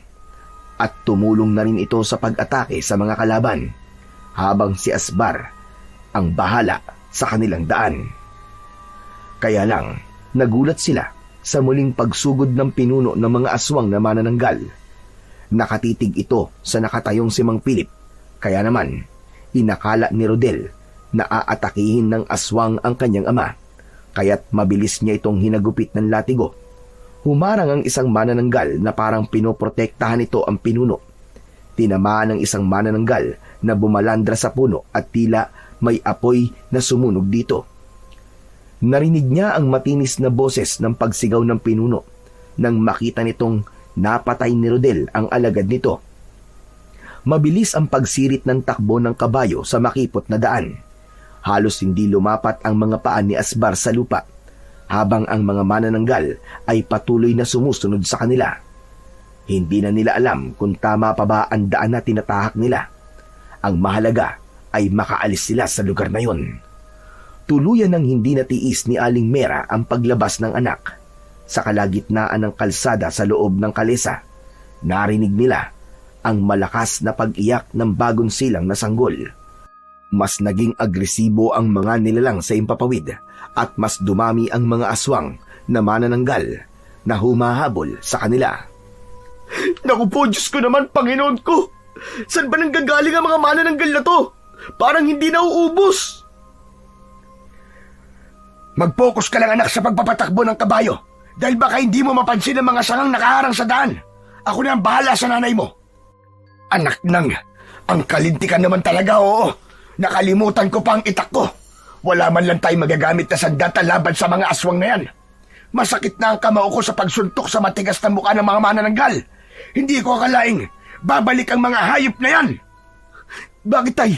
At tumulong na rin ito sa pag-atake sa mga kalaban, habang si Asbar ang bahala sa kanilang daan. Kaya lang, nagulat sila sa muling pagsugod ng pinuno ng mga aswang na manananggal. Nakatitig ito sa nakatayong si Mang Philip, kaya naman, inakala ni Rodel na aatakihin ng aswang ang kanyang ama, kaya't mabilis niya itong hinagupit ng latigo. Humarang ang isang manananggal na parang pinoprotektahan ito ang pinuno. Tinamaan ng isang manananggal na bumalandra sa puno at tila may apoy na sumunog dito. Narinig niya ang matinis na boses ng pagsigaw ng pinuno nang makita nitong napatay ni Rodel ang alagad nito. Mabilis ang pagsirit ng takbo ng kabayo sa makipot na daan. Halos hindi lumapat ang mga paa ni Asbar sa lupa, habang ang mga manananggal ay patuloy na sumusunod sa kanila. Hindi na nila alam kung tama pa ba ang daan na tinatahak nila. Ang mahalaga ay makaalis sila sa lugar na yon. Tuluyan ng hindi natiis ni Aling Mera ang paglabas ng anak. Sa kalagitnaan ng kalsada sa loob ng kalesa, narinig nila ang malakas na pag-iyak ng bagong silang na sanggol. Mas naging agresibo ang mga nilalang sa Impapawid at mas dumami ang mga aswang na manananggal na humahabol sa kanila. Naku po, Diyos ko naman, Panginoon ko! Saan ba nanggagaling ang mga manananggal na to? Parang hindi nauubos. Mag-focus ka lang, anak, sa pagpapatakbo ng kabayo dahil baka hindi mo mapansin ang mga sangang nakaharang sa daan. Ako na ang bahala sa nanay mo. Anak nang, ang kalintikan naman talaga, oo. Nakalimutan ko pa ang itak ko. Wala man lang tayo magagamit na sandata laban sa mga aswang na yan. Masakit na ang kamao ko sa pagsuntok sa matigas na mukha ng mga manananggal. Hindi ko akalaing babalik ang mga hayop na yan. Bakit, tay?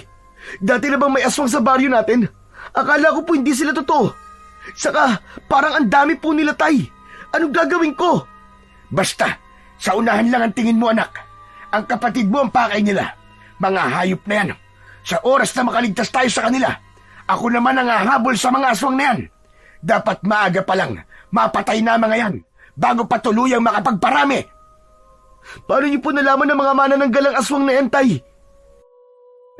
Dati na bang may aswang sa baryo natin? Akala ko po hindi sila totoo. Saka, parang ang dami po nila, tay. Anong gagawin ko? Basta, sa unahan lang ang tingin mo, anak. Ang kapatid mo ang pakay nila. Mga hayop na yan. Sa oras na makaligtas tayo sa kanila, ako naman ang hahabol sa mga aswang na yan. Dapat maaga pa lang, mapatay na mga yan, bago pa tuluyang makapagparami. Paano niyo po nalaman ng mga manananggalang aswang na yan, tay?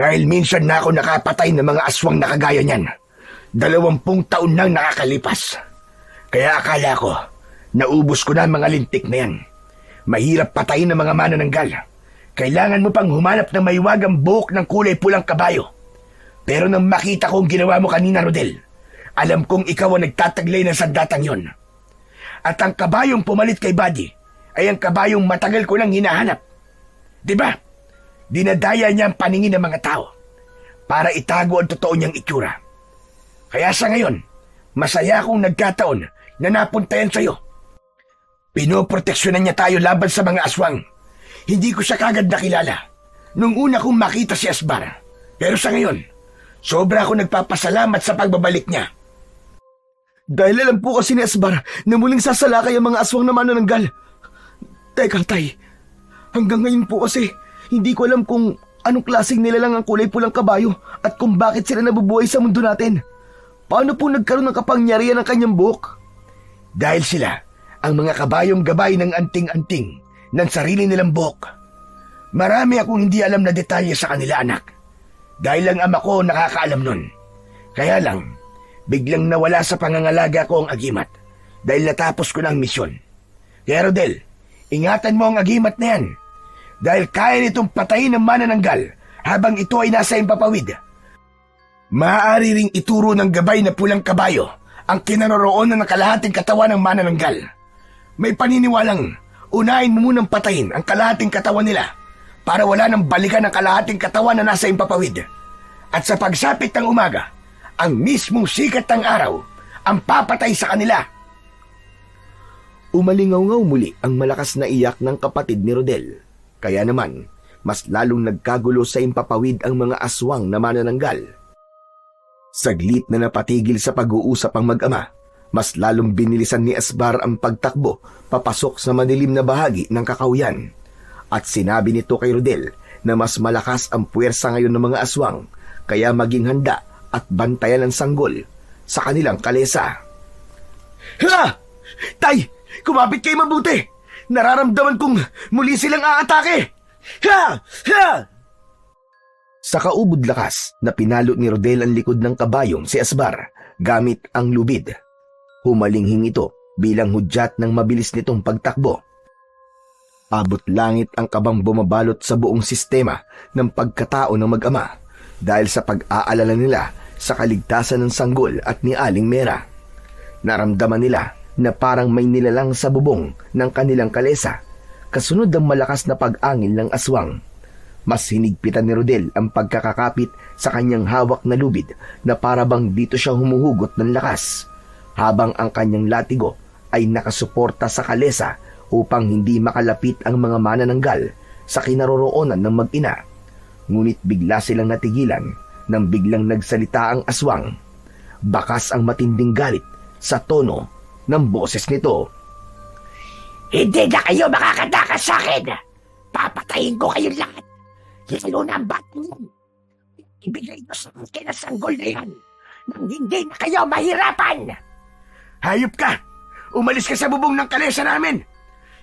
Dahil minsan na ako nakapatay ng mga aswang na kagaya niyan. 20 taon nang nakakalipas. Kaya akala ko, naubos ko na ang mga lintik na yan. Mahirap patayin ng mga manananggal. Kailangan mo pang humanap ng maiwagang buhok ng kulay pulang kabayo. Pero nang makita ko ang ginawa mo kanina, Rodel, alam kong ikaw ang nagtataglay ng sandatang yon. At ang kabayong pumalit kay Buddy ay ang kabayong matagal ko nang hinahanap. Diba? Dinadaya niya ang paningin ng mga tao para itago ang totoo niyang itsura. Kaya sa ngayon, masaya akong nagkataon na napuntayan sa'yo. Pinoproteksyonan niya tayo laban sa mga aswang. Hindi ko siya kagad nakilala nung una kong makita si Asbar. Pero sa ngayon, sobra ako nagpapasalamat sa pagbabalik niya. Dahil alam po kasi ni Asbar na muling sasalakay ang mga aswang na manananggal. Teka, tay. Hanggang ngayon po kasi, hindi ko alam kung anong klaseng nilalang ang kulay pulang kabayo at kung bakit sila nabubuhay sa mundo natin. Paano po nagkaroon ng kapangyarihan ng kanyang buhok? Dahil sila ang mga kabayong gabay ng anting-anting ng sarili nilang buhok. Marami akong hindi alam na detalye sa kanila, anak. Dahil lang ama ko nakakaalam nun. Kaya lang, biglang nawala sa pangangalaga ko ang agimat dahil natapos ko na ang misyon. Kaya Rodel, ingatan mo ang agimat na yan dahil kaya nitong patayin ng manananggal habang ito ay nasa Impapawid. Maaari ring ituro ng gabay na pulang kabayo ang kinaroroonan ng kalahating katawan ng manananggal. May paniniwalang unahin mo munang patayin ang kalahating katawan nila para wala nang balikan ang kalahating katawan na nasa Impapawid. At sa pagsapit ng umaga, ang mismong sikat ng araw ang papatay sa kanila. Umalingaw-ngaw muli ang malakas na iyak ng kapatid ni Rodel. Kaya naman, mas lalong nagkagulo sa Impapawid ang mga aswang na manananggal. Saglit na napatigil sa pag-uusap ang mag-ama, mas lalong binilisan ni Asbar ang pagtakbo papasok sa madilim na bahagi ng kakawyan. At sinabi nito kay Rodel na mas malakas ang puwersa ngayon ng mga aswang, kaya maging handa at bantayan ang sanggol sa kanilang kalesa. Ha! Tay! Kumapit kayo mabuti! Nararamdaman kong muli silang aatake! Ha! Ha! Sa kaubod lakas na pinalo ni Rodel ang likod ng kabayong si Asbar gamit ang lubid. Humalinghing ito bilang hudyat ng mabilis nitong pagtakbo. Abot langit ang kabang bumabalot sa buong sistema ng pagkatao ng mag-ama dahil sa pag-aalala nila sa kaligtasan ng sanggol at ni Aling Mera. Naramdaman nila na parang may nilalang sa bubong ng kanilang kalesa, kasunod ng malakas na pag-angin ng aswang. Mas hinigpitan ni Rodel ang pagkakakapit sa kanyang hawak na lubid na parabang dito siya humuhugot ng lakas, habang ang kanyang latigo ay nakasuporta sa kalesa upang hindi makalapit ang mga manananggal sa kinaroroonan ng mag-ina Ngunit bigla silang natigilan nang biglang nagsalita ang aswang. Bakas ang matinding galit sa tono ng boses nito. Hindi na kayo makakatakas sa akin! Papatayin ko kayong lahat! Lalo na ang bat niyo! Ibigay ko sa akin ang sanggol na yan nang hindi na kayo mahirapan! Hayop ka! Umalis ka sa bubong ng kalesa namin!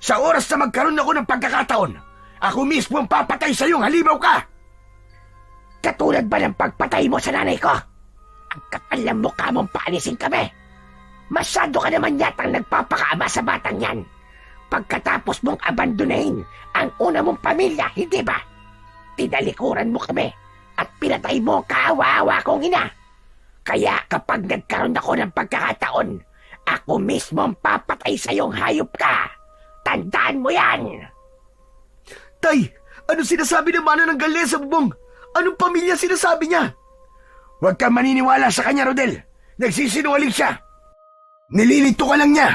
Sa oras na magkaroon ako ng pagkakataon, ako mismo ang papatay sa iyong halimaw ka! Katulad ba ng pagpatay mo sa nanay ko? Ang kapal ng mukha mong paalisin kami! Masyado ka naman yatang nagpapakaama sa batang yan. Pagkatapos mong abandonahin ang una mong pamilya, hindi ba? Tinalikuran mo kami at pinatay mo ang kaawa-awa kong ina. Kaya kapag nagkaroon ako ng pagkakataon, ako mismo ang papatay sa iyong hayop ka. Tandaan mo yan! Tay, ano sinasabi ng mana ng Galle sa bubong? Anong pamilya sinasabi niya? Huwag kang maniniwala sa kanya, Rodel. Nagsisinungaling siya. Nililito ka lang niya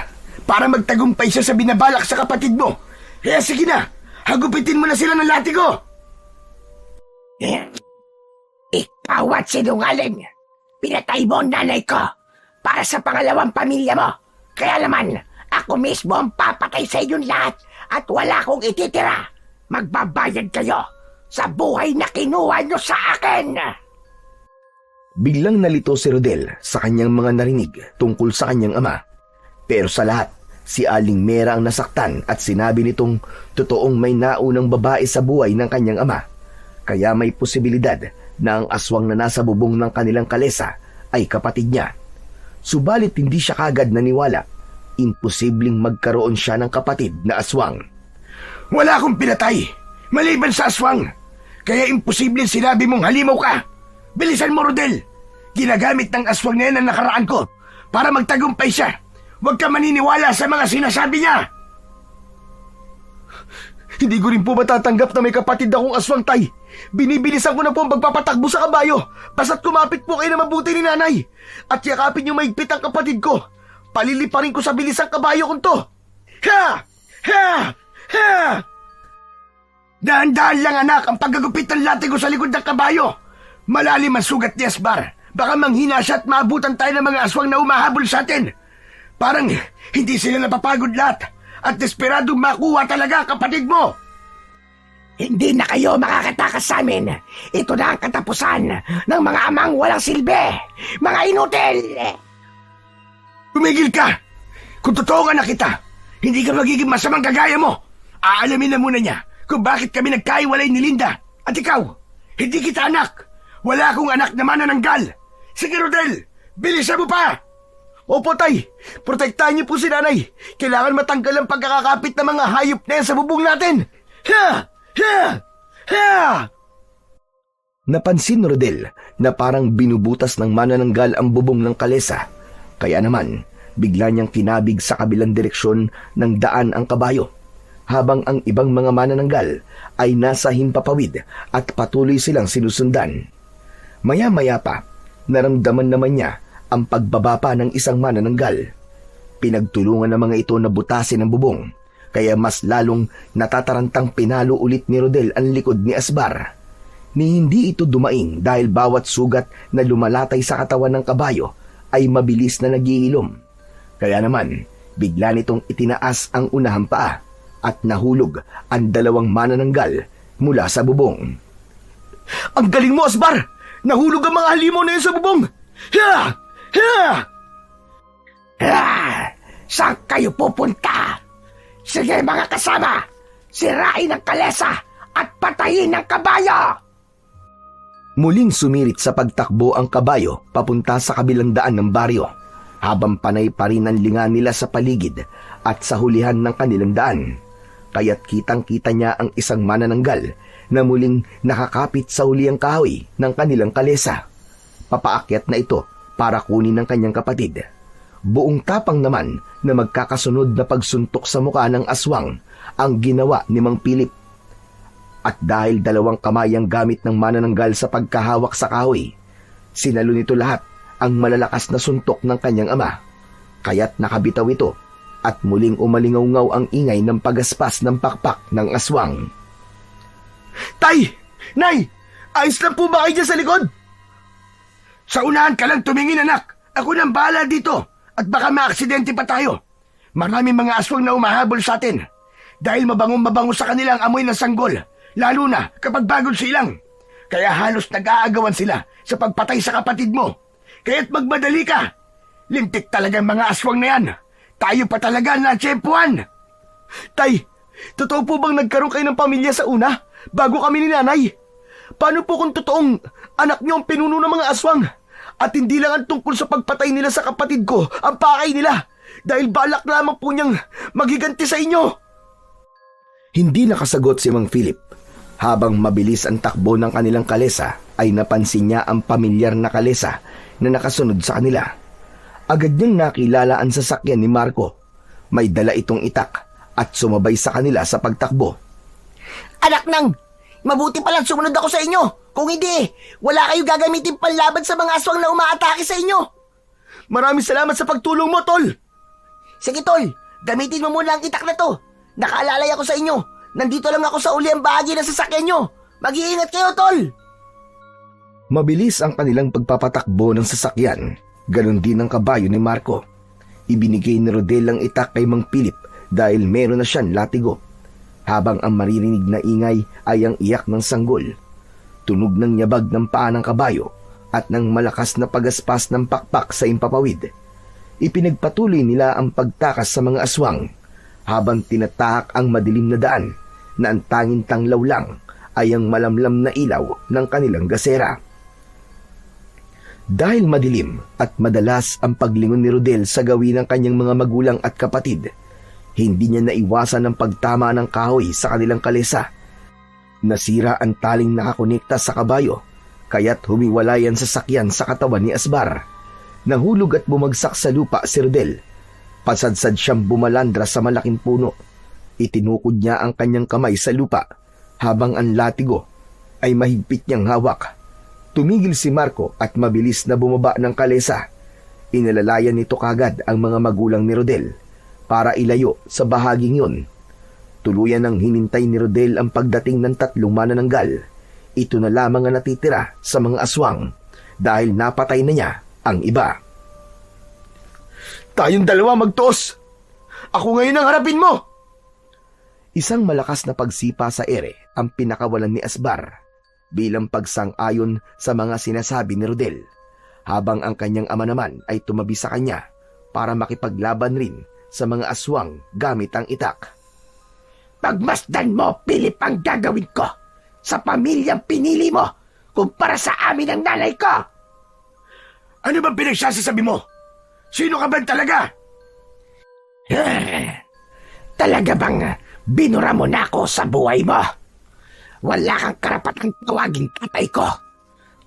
para magtagumpay siya sa binabalak sa kapatid mo. Kaya sige na, hagupitin mo na sila ng latigo. Ikaw at sinungaling. Pinatay mo ang nanay ko para sa pangalawang pamilya mo. Kaya naman, ako mismo ang papatay sa inyong lahat at wala akong ititira. Magbabayad kayo sa buhay na kinuha nyo sa akin. Biglang nalito si Rodel sa kanyang mga narinig tungkol sa kanyang ama. Pero sa lahat, si Aling Mera ang nasaktan at sinabi nitong totoong may naunang babae sa buhay ng kanyang ama. Kaya may posibilidad na ang aswang na nasa bubong ng kanilang kalesa ay kapatid niya. Subalit hindi siya kagad naniwala. Imposibleng magkaroon siya ng kapatid na aswang. Wala akong pinatay, maliban sa aswang. Kaya imposibleng sinabi mong halimaw ka. Bilisan mo, Rodel. Ginagamit ng aswang na yan ang nakaraan ko para magtagumpay siya. Huwag ka maniniwala sa mga sinasabi niya. Hindi ko rin po matatanggap na may kapatid akong aswang, Tay. Binibilisan ko na po ang pagpapatakbo sa kabayo. Basta't kumapit po kayo na mabuti ni nanay. At yakapin niyo maigpit ang kapatid ko. Paliliparin ko sa bilisang kabayo kong to. Ha! Ha! Ha! Dahan-dahan lang, anak, ang paggagupit ng latigo sa likod ng kabayo. Malalim ang sugat ni Asbar. Baka manghina siya at maabutan tayo ng mga aswang na umahabol sa atin. Parang hindi sila napapagod lahat at desperadong makuha talaga ang kapatid mo. Hindi na kayo makakatakas sa amin. Ito na ang katapusan ng mga amang walang silbi. Mga inutil! Tumigil ka! Kung totoo nga na kita, hindi ka magiging masamang kagaya mo. Aalamin na muna niya kung bakit kami nagkaiwalay ni Linda. At ikaw, hindi kita anak. Wala akong anak na manananggal. Sige, Rodel, bilisan mo pa! Opo, Tay. Protektahan niyo po si nanay. Kailangan matanggal ang pagkakakapit ng mga hayop na yan sa bubong natin. Ha! Ha! Ha! Napansin ni Rodel na parang binubutas ng manananggal ang bubong ng kalesa. Kaya naman, bigla niyang kinabig sa kabilang direksyon ng daan ang kabayo. Habang ang ibang mga manananggal ay nasa himpapawid at patuloy silang sinusundan. Maya-maya pa, naramdaman naman niya ang pagbaba pa ng isang manananggal. Pinagtulungan ng mga ito na butasin ang bubong, kaya mas lalong natatarantang pinalo ulit ni Rodel ang likod ni Asbar. Ni hindi ito dumaing dahil bawat sugat na lumalatay sa katawan ng kabayo ay mabilis na nagihilom. Kaya naman, bigla nitong itinaas ang unahang paa at nahulog ang dalawang manananggal mula sa bubong. Ang galing mo, Asbar! Nahulog ang mga halimaw na yun sa bubong! Ha! Ha! Ha! Saan kayo pupunta? Sige mga kasama, sirain ang kalesa at patayin ang kabayo! Muling sumirit sa pagtakbo ang kabayo papunta sa kabilang daan ng baryo, habang panay pa rin ang linga nila sa paligid at sa hulihan ng kanilang daan. Kaya't kitang-kita niya ang isang manananggal na muling nakakapit sa huliang kahoy ng kanilang kalesa. Papaakyat na ito para kunin ng kanyang kapatid. Buong tapang naman na magkakasunod na pagsuntok sa mukha ng aswang ang ginawa ni Mang Pilip. At dahil dalawang kamay ang gamit ng manananggal sa pagkahawak sa kahoy, sinalo nito lahat ang malalakas na suntok ng kanyang ama. Kaya't nakabitaw ito at muling umalingaw-ngaw ang ingay ng pagaspas ng pakpak ng aswang. Tay! Nay! Ayos lang po ba kayo dyan sa likod? Sa unahan ka lang tumingin, anak. Ako nang bahala dito at baka maaksidente pa tayo. Maraming mga aswang na umahabol sa atin dahil mabangong-mabango sa kanilang amoy ng sanggol, lalo na kapag bagong silang. Kaya halos nag-aagawan sila sa pagpatay sa kapatid mo. Kaya't magmadali ka. Lintik talaga mga aswang na yan. Tayo pa talaga na tsempuan. Tay, totoo po bang nagkaroon kayo ng pamilya sa una bago kami ni nanay? Paano po kung totoong anak niyo ang pinuno ng mga aswang? At hindi lang ang tungkol sa pagpatay nila sa kapatid ko ang pakay nila dahil balak lamang po niyang magiganti sa inyo. Hindi nakasagot si Mang Philip. Habang mabilis ang takbo ng kanilang kalesa ay napansin niya ang pamilyar na kalesa na nakasunod sa kanila. Agad niyang nakilala ang sasakyan ni Marco. May dala itong itak at sumabay sa kanila sa pagtakbo. Anak nang, mabuti palang sumunod ako sa inyo. Kung hindi, wala kayo gagamitin panlaban sa mga aswang na umaatake sa inyo. Maraming salamat sa pagtulong mo, Tol. Sige, Tol, gamitin mo muna ang itak na to. Nakaalalay ako sa inyo. Nandito lang ako sa uliang bahagi ng sasakyan nyo. Mag-iingat kayo, Tol. Mabilis ang kanilang pagpapatakbo ng sasakyan. Ganon din ang kabayo ni Marco. Ibinigay ni Rodel ang itak kay Mang Philip dahil meron na siyang latigo. Habang ang maririnig na ingay ay ang iyak ng sanggol. Tunog ng nyabag ng paa ng kabayo at ng malakas na pagaspas ng pakpak sa impapawid. Ipinagpatuloy nila ang pagtakas sa mga aswang habang tinatahak ang madilim na daan na ang tanging tanglaw lang ay ang malamlam na ilaw ng kanilang gasera. Dahil madilim at madalas ang paglingon ni Rodel sa gawin ng kanyang mga magulang at kapatid, hindi niya naiwasan ang pagtama ng kahoy sa kanilang kalesa. Nasira ang taling nakakonekta sa kabayo, kaya't humiwalay ang sasakyan sa katawan ni Asbar. Nahulog at bumagsak sa lupa si Rodel. Pasadsad siyang bumalandra sa malaking puno. Itinukod niya ang kanyang kamay sa lupa habang ang latigo ay mahigpit niyang hawak. Tumigil si Marco at mabilis na bumaba ng kalesa. Inalalayan nito kagad ang mga magulang ni Rodel para ilayo sa bahaging yun. Tuluyan ang hinintay ni Rodel ang pagdating ng 3 manananggal. Ito na lamang ang natitira sa mga aswang dahil napatay na niya ang iba. Tayong dalawa magtos! Ako ngayon ang harapin mo! Isang malakas na pagsipa sa ere ang pinakawalan ni Asbar bilang pagsang-ayon sa mga sinasabi ni Rodel, habang ang kanyang ama naman ay tumabi sa kanya para makipaglaban rin sa mga aswang gamit ang itak. Pagmasdan mo, Philip, ang gagawin ko sa pamilyang pinili mo kumpara sa amin ang nanay ko. Ano bang pinagsasasabi mo? Sino ka ba talaga? Talaga bang binura mo na ako sa buhay mo? Wala kang karapatang tawagin tatay ko.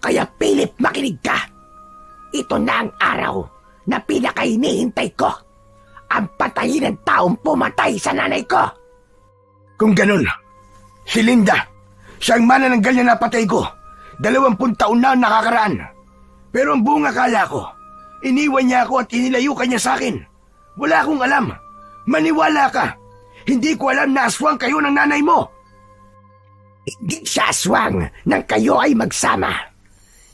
Kaya Philip, makinig ka. Ito na ang araw na pinakahinihintay ko. Ang patayin ng taong pumatay sa nanay ko. Kung ganun, si Linda, siyang manananggal na napatay ko. 20 taon na ang nakakaraan. Pero ang buong akala ko, iniwan niya ako at inilayo ka niya sa akin. Wala akong alam. Maniwala ka. Hindi ko alam na aswang kayo ng nanay mo. Hindi siya aswang nang kayo ay magsama.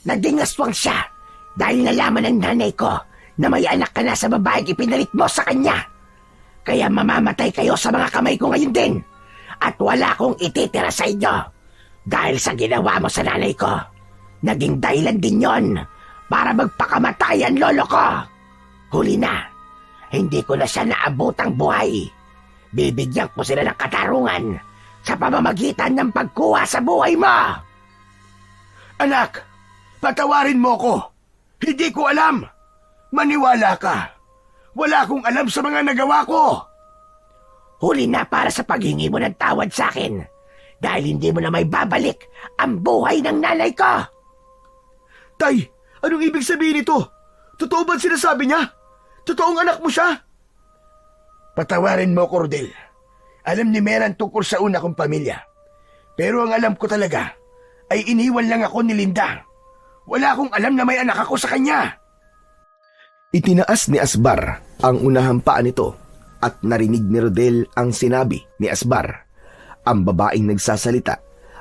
Naging aswang siya dahil nalaman ng nanay ko na may anak ka na sa babaeng ipinalit mo sa kanya. Kaya mamamatay kayo sa mga kamay ko ngayon din. At wala akong ititira sa inyo. Dahil sa ginawa mo sa nanay ko, naging dahilan din yon para magpakamatay ang lolo ko. Huli na, hindi ko na siya naabutang buhay. Bibigyan ko sila ng katarungan sa pamamagitan ng pagkuha sa buhay mo. Anak, patawarin mo ko. Hindi ko alam. Maniwala ka. Wala akong alam sa mga nagawa ko. Huli na para sa paghingi mo ng tawad sa akin dahil hindi mo na may babalik ang buhay ng nanay ko. Tay, anong ibig sabihin nito? Totoo ba sinasabi niya? Totoong anak mo siya? Patawarin mo ko, Rodel. Alam ni Meran tungkol sa una kong pamilya. Pero ang alam ko talaga ay iniwan lang ako ni Linda. Wala akong alam na may anak ako sa kanya. Itinaas ni Asbar ang unahang paa nito at narinig ni Rodel ang sinabi ni Asbar. Ang babaeng nagsasalita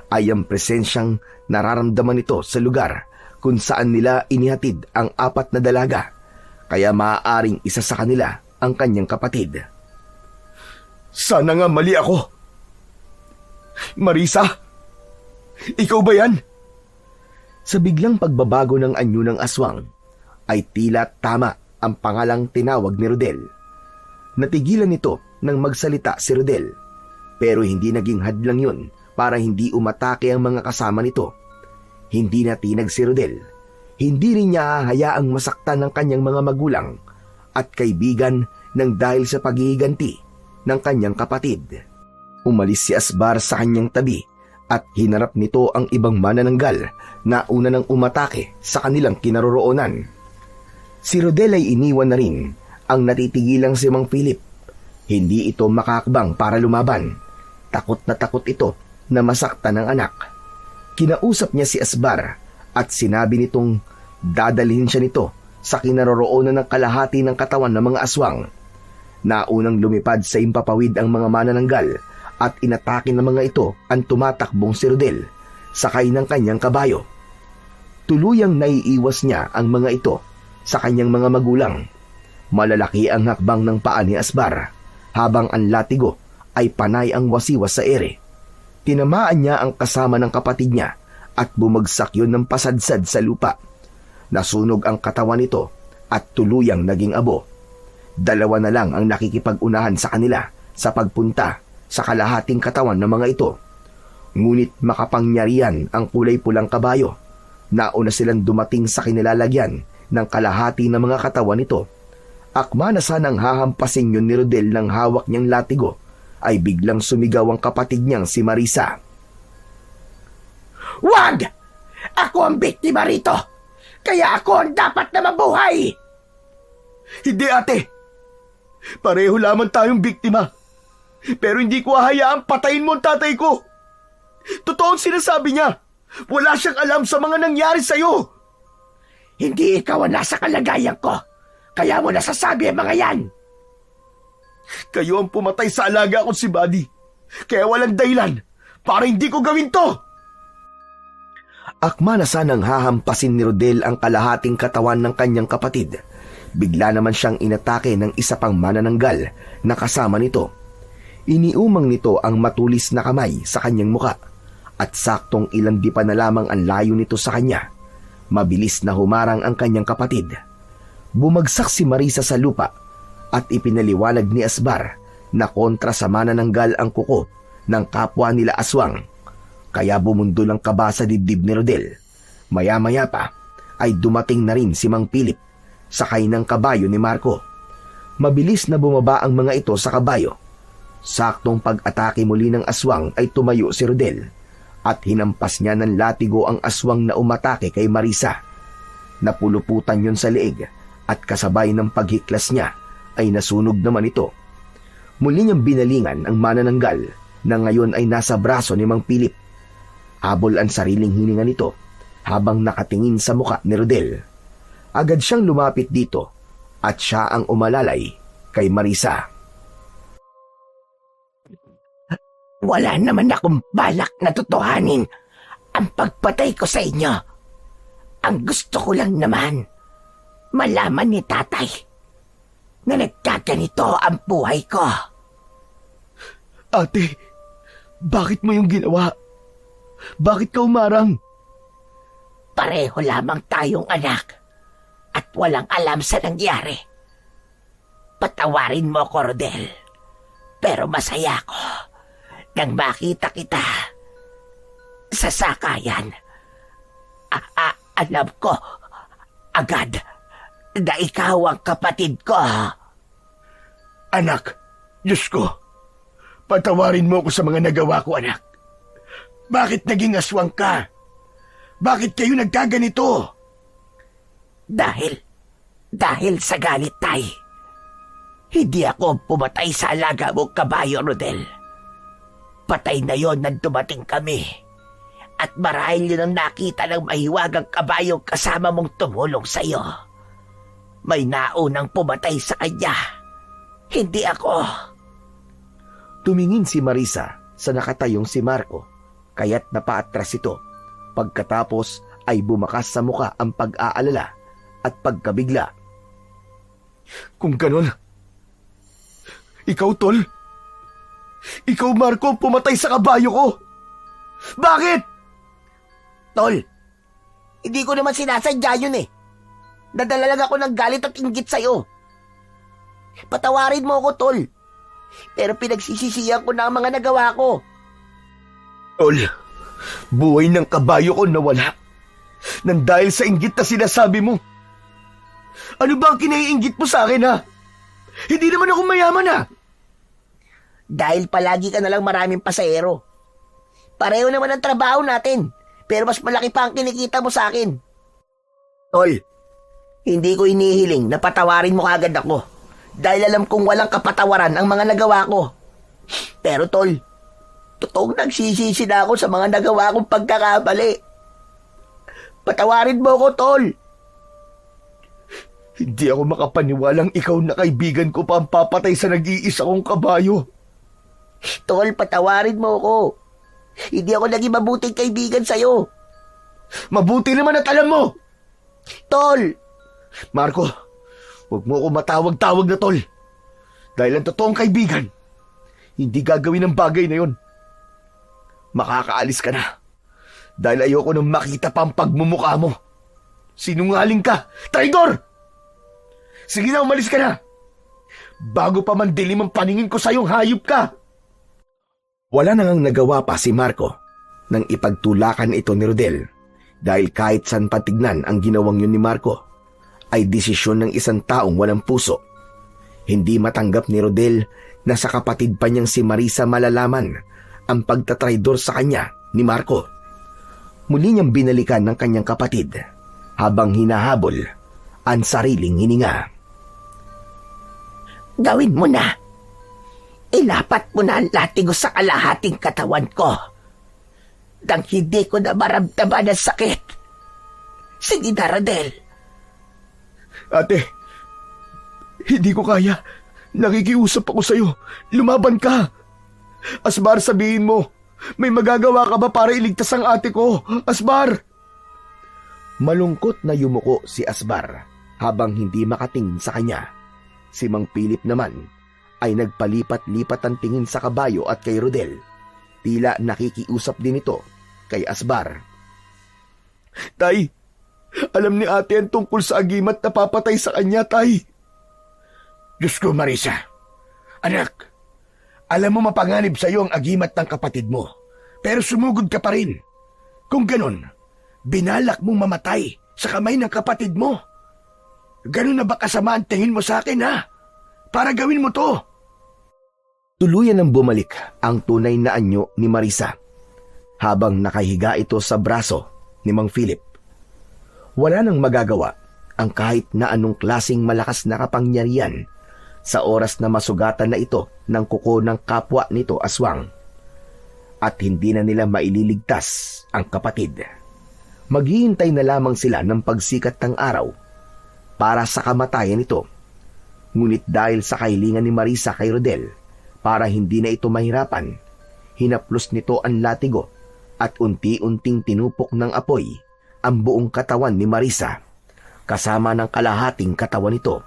ay ang presensyang Nararamdaman nito sa lugar kung saan nila inihatid ang 4 na dalaga, kaya maaaring isa sa kanila ang kanyang kapatid. Sana nga mali ako. Marisa, ikaw ba yan? Sa biglang pagbabago ng anyo ng aswang, ay tila tama ang pangalang tinawag ni Rodel. Natigilan nito nang magsalita si Rodel, pero hindi naging hadlang yun para hindi umatake ang mga kasama nito. Hindi natinag si Rodel. Hindi rin niya hahayaang masaktan ng kanyang mga magulang at kaibigan nang dahil sa paghihiganti ng kanyang kapatid. Umalis si Asbar sa kanyang tabi at hinarap nito ang ibang manananggal na una nang umatake sa kanilang kinaroroonan. Si Rodel ay iniwan na rin ang natitigilang si Mang Philip. Hindi ito makakbang para lumaban. Takot na takot ito na masaktan ng anak. Kinausap niya si Asbar at sinabi nitong dadalhin siya nito sa kinaroroonan ng kalahati ng katawan ng mga aswang. Naunang lumipad sa impapawid ang mga manananggal at inatake ng mga ito ang tumatakbong si Rodel, sakay ng kanyang kabayo. Tuluyang naiiwas niya ang mga ito sa kanyang mga magulang. Malalaki ang hakbang ng paa ni Asbar, habang ang latigo ay panay ang wasiwas sa ere. Tinamaan niya ang kasama ng kapatid niya at bumagsak yun ng pasadsad sa lupa. Nasunog ang katawan nito at tuluyang naging abo. 2 na lang ang nakikipag-unahan sa kanila sa pagpunta sa kalahating katawan ng mga ito. Ngunit makapangyarihan ang kulay pulang kabayo. Nauna silang dumating sa kinilalagyan ng kalahati ng mga katawan nito. Akma na sanang hahampasin yun ni Rodel ng hawak niyang latigo, ay biglang sumigaw ang kapatid niyang si Marisa. Wag! Ako ang biktima rito! Kaya ako ang dapat na mabuhay! Hindi, ate. Pareho lamang tayong biktima. Pero hindi ko hahayaang patayin mo ang tatay ko. Totoo ang sinasabi niya. Wala siyang alam sa mga nangyari sa'yo. Hindi ikaw ang nasa kalagayan ko. Kaya mo nasasabi ang mga yan. Kayo ang pumatay sa alaga ko si Buddy. Kaya walang dahilan para hindi ko gawin to. Akma na sanang hahampasin ni Rodel ang kalahating katawan ng kanyang kapatid. Bigla naman siyang inatake ng isa pang manananggal na kasama nito. Iniumang nito ang matulis na kamay sa kanyang muka at saktong ilang dipa na lamang ang layo nito sa kanya. Mabilis na humarang ang kanyang kapatid. Bumagsak si Marisa sa lupa at ipinaliwanag ni Asbar na kontra sa manananggal ang kuko ng kapwa nila aswang. Kaya bumundol ang kaba sa dibdib ni Rodel. Maya-maya pa ay dumating na rin si Mang Philip, sakay ng kabayo ni Marco. Mabilis na bumaba ang mga ito sa kabayo. Saktong pag-atake muli ng aswang ay tumayo si Rodel at hinampas niya ng latigo ang aswang na umatake kay Marisa. Napuluputan yun sa leeg at kasabay ng paghiklas niya ay nasunog naman ito. Muli niyang binalingan ang manananggal na ngayon ay nasa braso ni Mang Philip. Habol ang sariling hininga nito habang nakatingin sa muka ni Rodel. Agad siyang lumapit dito at siya ang umalalay kay Marisa. Wala naman akong balak na tutuhanin ang pagpatay ko sa inyo. Ang gusto ko lang naman, malaman ni tatay na nagkaganito ang buhay ko. Ate, bakit mo yung ginawa? Bakit ka umarang? Pareho lamang tayong anak at walang alam sa nangyari. Patawarin mo ko, Rodel. Pero masaya ko nang makita kita sa sakayan. Alam ko agad na ikaw ang kapatid ko. Anak, Diyos ko, patawarin mo ko sa mga nagawa ko, anak. Bakit naging aswang ka? Bakit kayo nagkaganito? Dahil sa galit, tay. Hindi ako pumatay sa alaga mong kabayo, Rodel. Patay na yon nang dumating kami. At marahil yun ang nakita ng mahiwagang kabayong kasama mong tumulong sa'yo. May naunang pumatay sa kanya. Hindi ako. Tumingin si Marisa sa nakatayong si Marco, kaya't napaatras ito. Pagkatapos ay bumakas sa muka ang pag-aalala at pagkabigla. Kung ganon, ikaw, Tol? Ikaw, Marco, pumatay sa kabayo ko? Bakit? Tol, hindi ko naman sinasadya yun eh. Nadala lang ako ng galit at inggit sa'yo. Patawarin mo ako, Tol. Pero pinagsisisihan ko na ang mga nagawa ko. Tol, buhay ng kabayo ko nawala nang dahil sa inggit na sinasabi mo. Ano ba ang kinaiinggit mo sa akin, ha? Hindi naman ako mayaman, ha? Dahil palagi ka nalang maraming pasahero. Pareho naman ang trabaho natin, pero mas malaki pa ang kinikita mo sa akin. Tol, hindi ko inihiling na patawarin mo kagad ako dahil alam kong walang kapatawaran ang mga nagawa ko. Pero Tol, totoong nagsisisi na ako sa mga nagawa kong pagkakamali. Patawarin mo ako, Tol. Hindi ako makapaniwalang ikaw na kaibigan ko pa ang papatay sa nag-iisa kong kabayo. Tol, patawarin mo ako. Hindi ako naging mabuting kaibigan sa'yo. Mabuti naman at alam mo. Tol! Marco, huwag mo ako matawag-tawag na Tol. Dahil ang totoong kaibigan, hindi gagawin ang bagay na yon. Makakaalis ka na. Dahil ayoko nang makita pa ang pagmumukha mo. Sinungaling ka, traidor! Sige na, umalis ka na. Bago pa man dilim ang paningin ko sa'yong hayop ka. Wala nang nagawa pa si Marco nang ipagtulakan ito ni Rodel dahil kahit saan patignan ang ginawang yun ni Marco ay desisyon ng isang taong walang puso. Hindi matanggap ni Rodel na sa kapatid pa niyang si Marisa malalaman ang pagtatraidor sa kanya ni Marco. Muli niyang binalikan ng kanyang kapatid habang hinahabol ang sariling hininga. Gawin mo na. Ilapat mo na ang latigo sa kalahating katawan ko. Nang hindi ko na maramdaman ang sakit. Sige na, Rodel. Ate, hindi ko kaya. Nakikiusap ako sa'yo. Lumaban ka. Asbar, sabihin mo, may magagawa ka ba para iligtas ang ate ko? Asbar! Malungkot na yumuko si Asbar habang hindi makatingin sa kanya. Si Mang Philip naman ay nagpalipat-lipat ang tingin sa kabayo at kay Rodel. Tila nakikiusap din ito kay Asbar. Tay, alam ni ate ang tungkol sa agimat na papatay sa kanya, Tay. Diyos ko, Marisa. Anak, alam mo mapanganib sa iyo ang agimat ng kapatid mo, pero sumugod ka pa rin. Kung ganon, binalak mong mamatay sa kamay ng kapatid mo. Ganon na ba kasama ang tingin mo sa akin, ha? Para gawin mo to. Tuluyan ang bumalik ang tunay na anyo ni Marisa habang nakahiga ito sa braso ni Mang Philip. Wala nang magagawa ang kahit na anong klaseng malakas na kapangyarihan sa oras na masugatan na ito ng kuko ng kapwa nito aswang. At hindi na nila maililigtas ang kapatid. Maghihintay na lamang sila ng pagsikat ng araw para sa kamatayan nito. Ngunit dahil sa kahilingan ni Marisa kay Rodel para hindi na ito mahirapan, hinaplos nito ang latigo at unti-unting tinupok ng apoy ang buong katawan ni Marisa kasama ng kalahating katawan nito.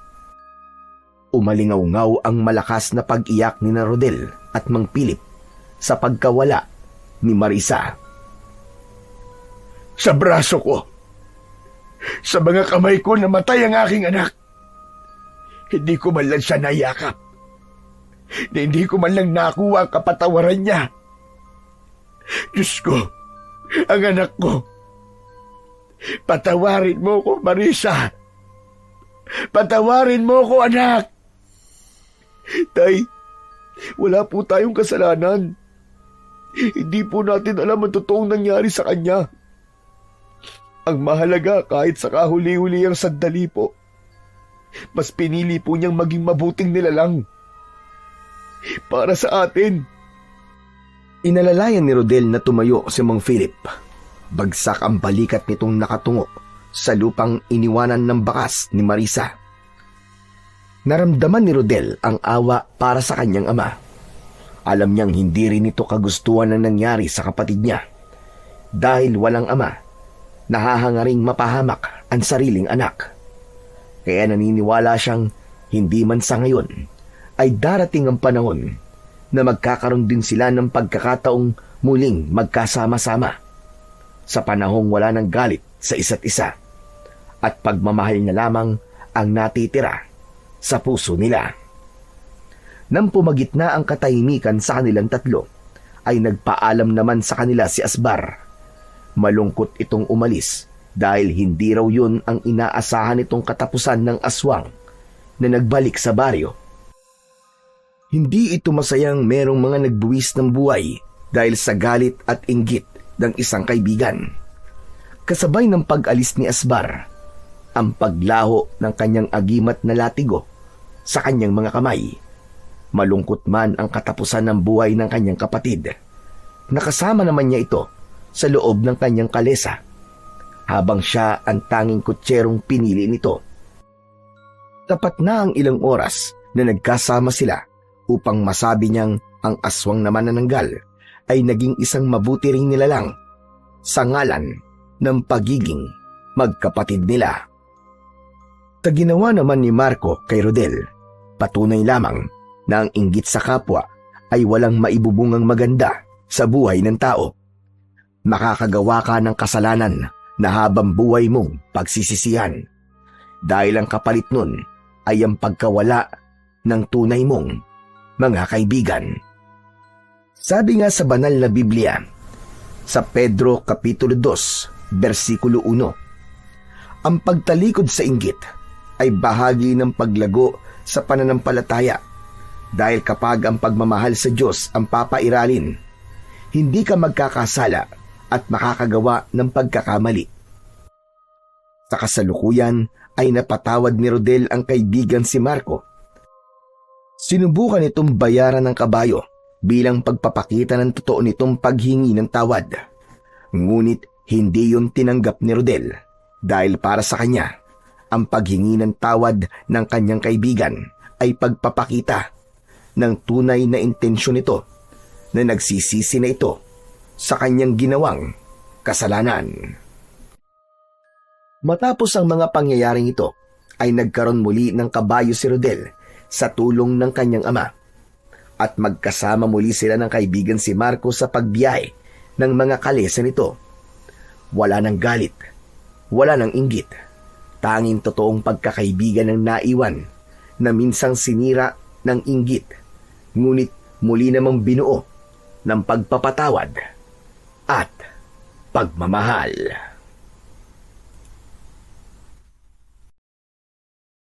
Umalingaw-ngaw ang malakas na pag-iyak ni Rodel at Mang Philip sa pagkawala ni Marisa. Sa braso ko, sa mga kamay ko namatay ang aking anak. Hindi ko man lang siya nayakap. Hindi ko man lang nakuha ang kapatawaran niya. Diyos ko, ang anak ko. Patawarin mo ko, Marisa. Patawarin mo ko, anak. Tay, wala po tayong kasalanan. Hindi po natin alam ang totoong nangyari sa kanya. Ang mahalaga kahit sa kahuli-huli ang sandali po, mas pinili po niyang maging mabuting nilalang para sa atin. Inalalayan ni Rodel na tumayo si Mang Philip. Bagsak ang balikat nitong nakatungo sa lupang iniwanan ng bakas ni Marisa. Naramdaman ni Rodel ang awa para sa kanyang ama. Alam niyang hindi rin ito kagustuhan na nangyari sa kapatid niya. Dahil walang ama, nahahangaring mapahamak ang sariling anak. Kaya naniniwala siyang hindi man sa ngayon ay darating ang panahon na magkakaroon din sila ng pagkakataong muling magkasama-sama sa panahong wala ng galit sa isa't isa at pagmamahal na lamang ang natitira sa puso nila. Nang pumagitna ang katahimikan sa kanilang tatlo, ay nagpaalam naman sa kanila si Asbar. Malungkot itong umalis dahil hindi raw yun ang inaasahan nitong katapusan ng aswang na nagbalik sa baryo. Hindi ito masayang merong mga nagbuwis ng buhay dahil sa galit at inggit ng isang kaibigan. Kasabay ng pag-alis ni Asbar, ang paglaho ng kanyang agimat na latigo sa kanyang mga kamay. Malungkot man ang katapusan ng buhay ng kanyang kapatid. Nakasama naman niya ito sa loob ng kanyang kalesa, habang siya ang tanging kutserong pinili nito. Tapat na ang ilang oras na nagkasama sila upang masabi niyang ang aswang na manananggal ay naging isang mabuti ring nilalang sa ngalan ng pagiging magkapatid nila. Sa ginawa naman ni Marco kay Rodel, patunay lamang na ang inggit sa kapwa ay walang maibubungang maganda sa buhay ng tao. Makakagawa ka ng kasalanan na habang buhay mong pagsisisihan, dahil ang kapalit nun ay ang pagkawala ng tunay mong mga kaibigan. Sabi nga sa banal na Biblia, sa Pedro Kapitulo 2, versikulo 1, ang pagtalikod sa inggit ay bahagi ng paglago sa pananampalataya, dahil kapag ang pagmamahal sa Diyos ang papairalin, hindi ka magkakasala at makakagawa ng pagkakamali. Sa kasalukuyan ay napatawad ni Rodel ang kaibigan si Marco. Sinubukan itong bayaran ng kabayo bilang pagpapakita ng totoo nitong paghingi ng tawad. Ngunit hindi yun tinanggap ni Rodel dahil para sa kanya, ang paghingi ng tawad ng kanyang kaibigan ay pagpapakita ng tunay na intensyon nito na nagsisisi na ito sa kanyang ginawang kasalanan. Matapos ang mga pangyayaring ito, ay nagkaroon muli ng kabayo si Rodel sa tulong ng kanyang ama, at magkasama muli sila ng kaibigan si Marco sa pagbiyahe ng mga kalesa nito. Wala ng galit, wala ng inggit, tanging totoong pagkakaibigan ng naiwan na minsang sinira ng inggit, ngunit muli namang binuo ng pagpapatawad at pagmamahal.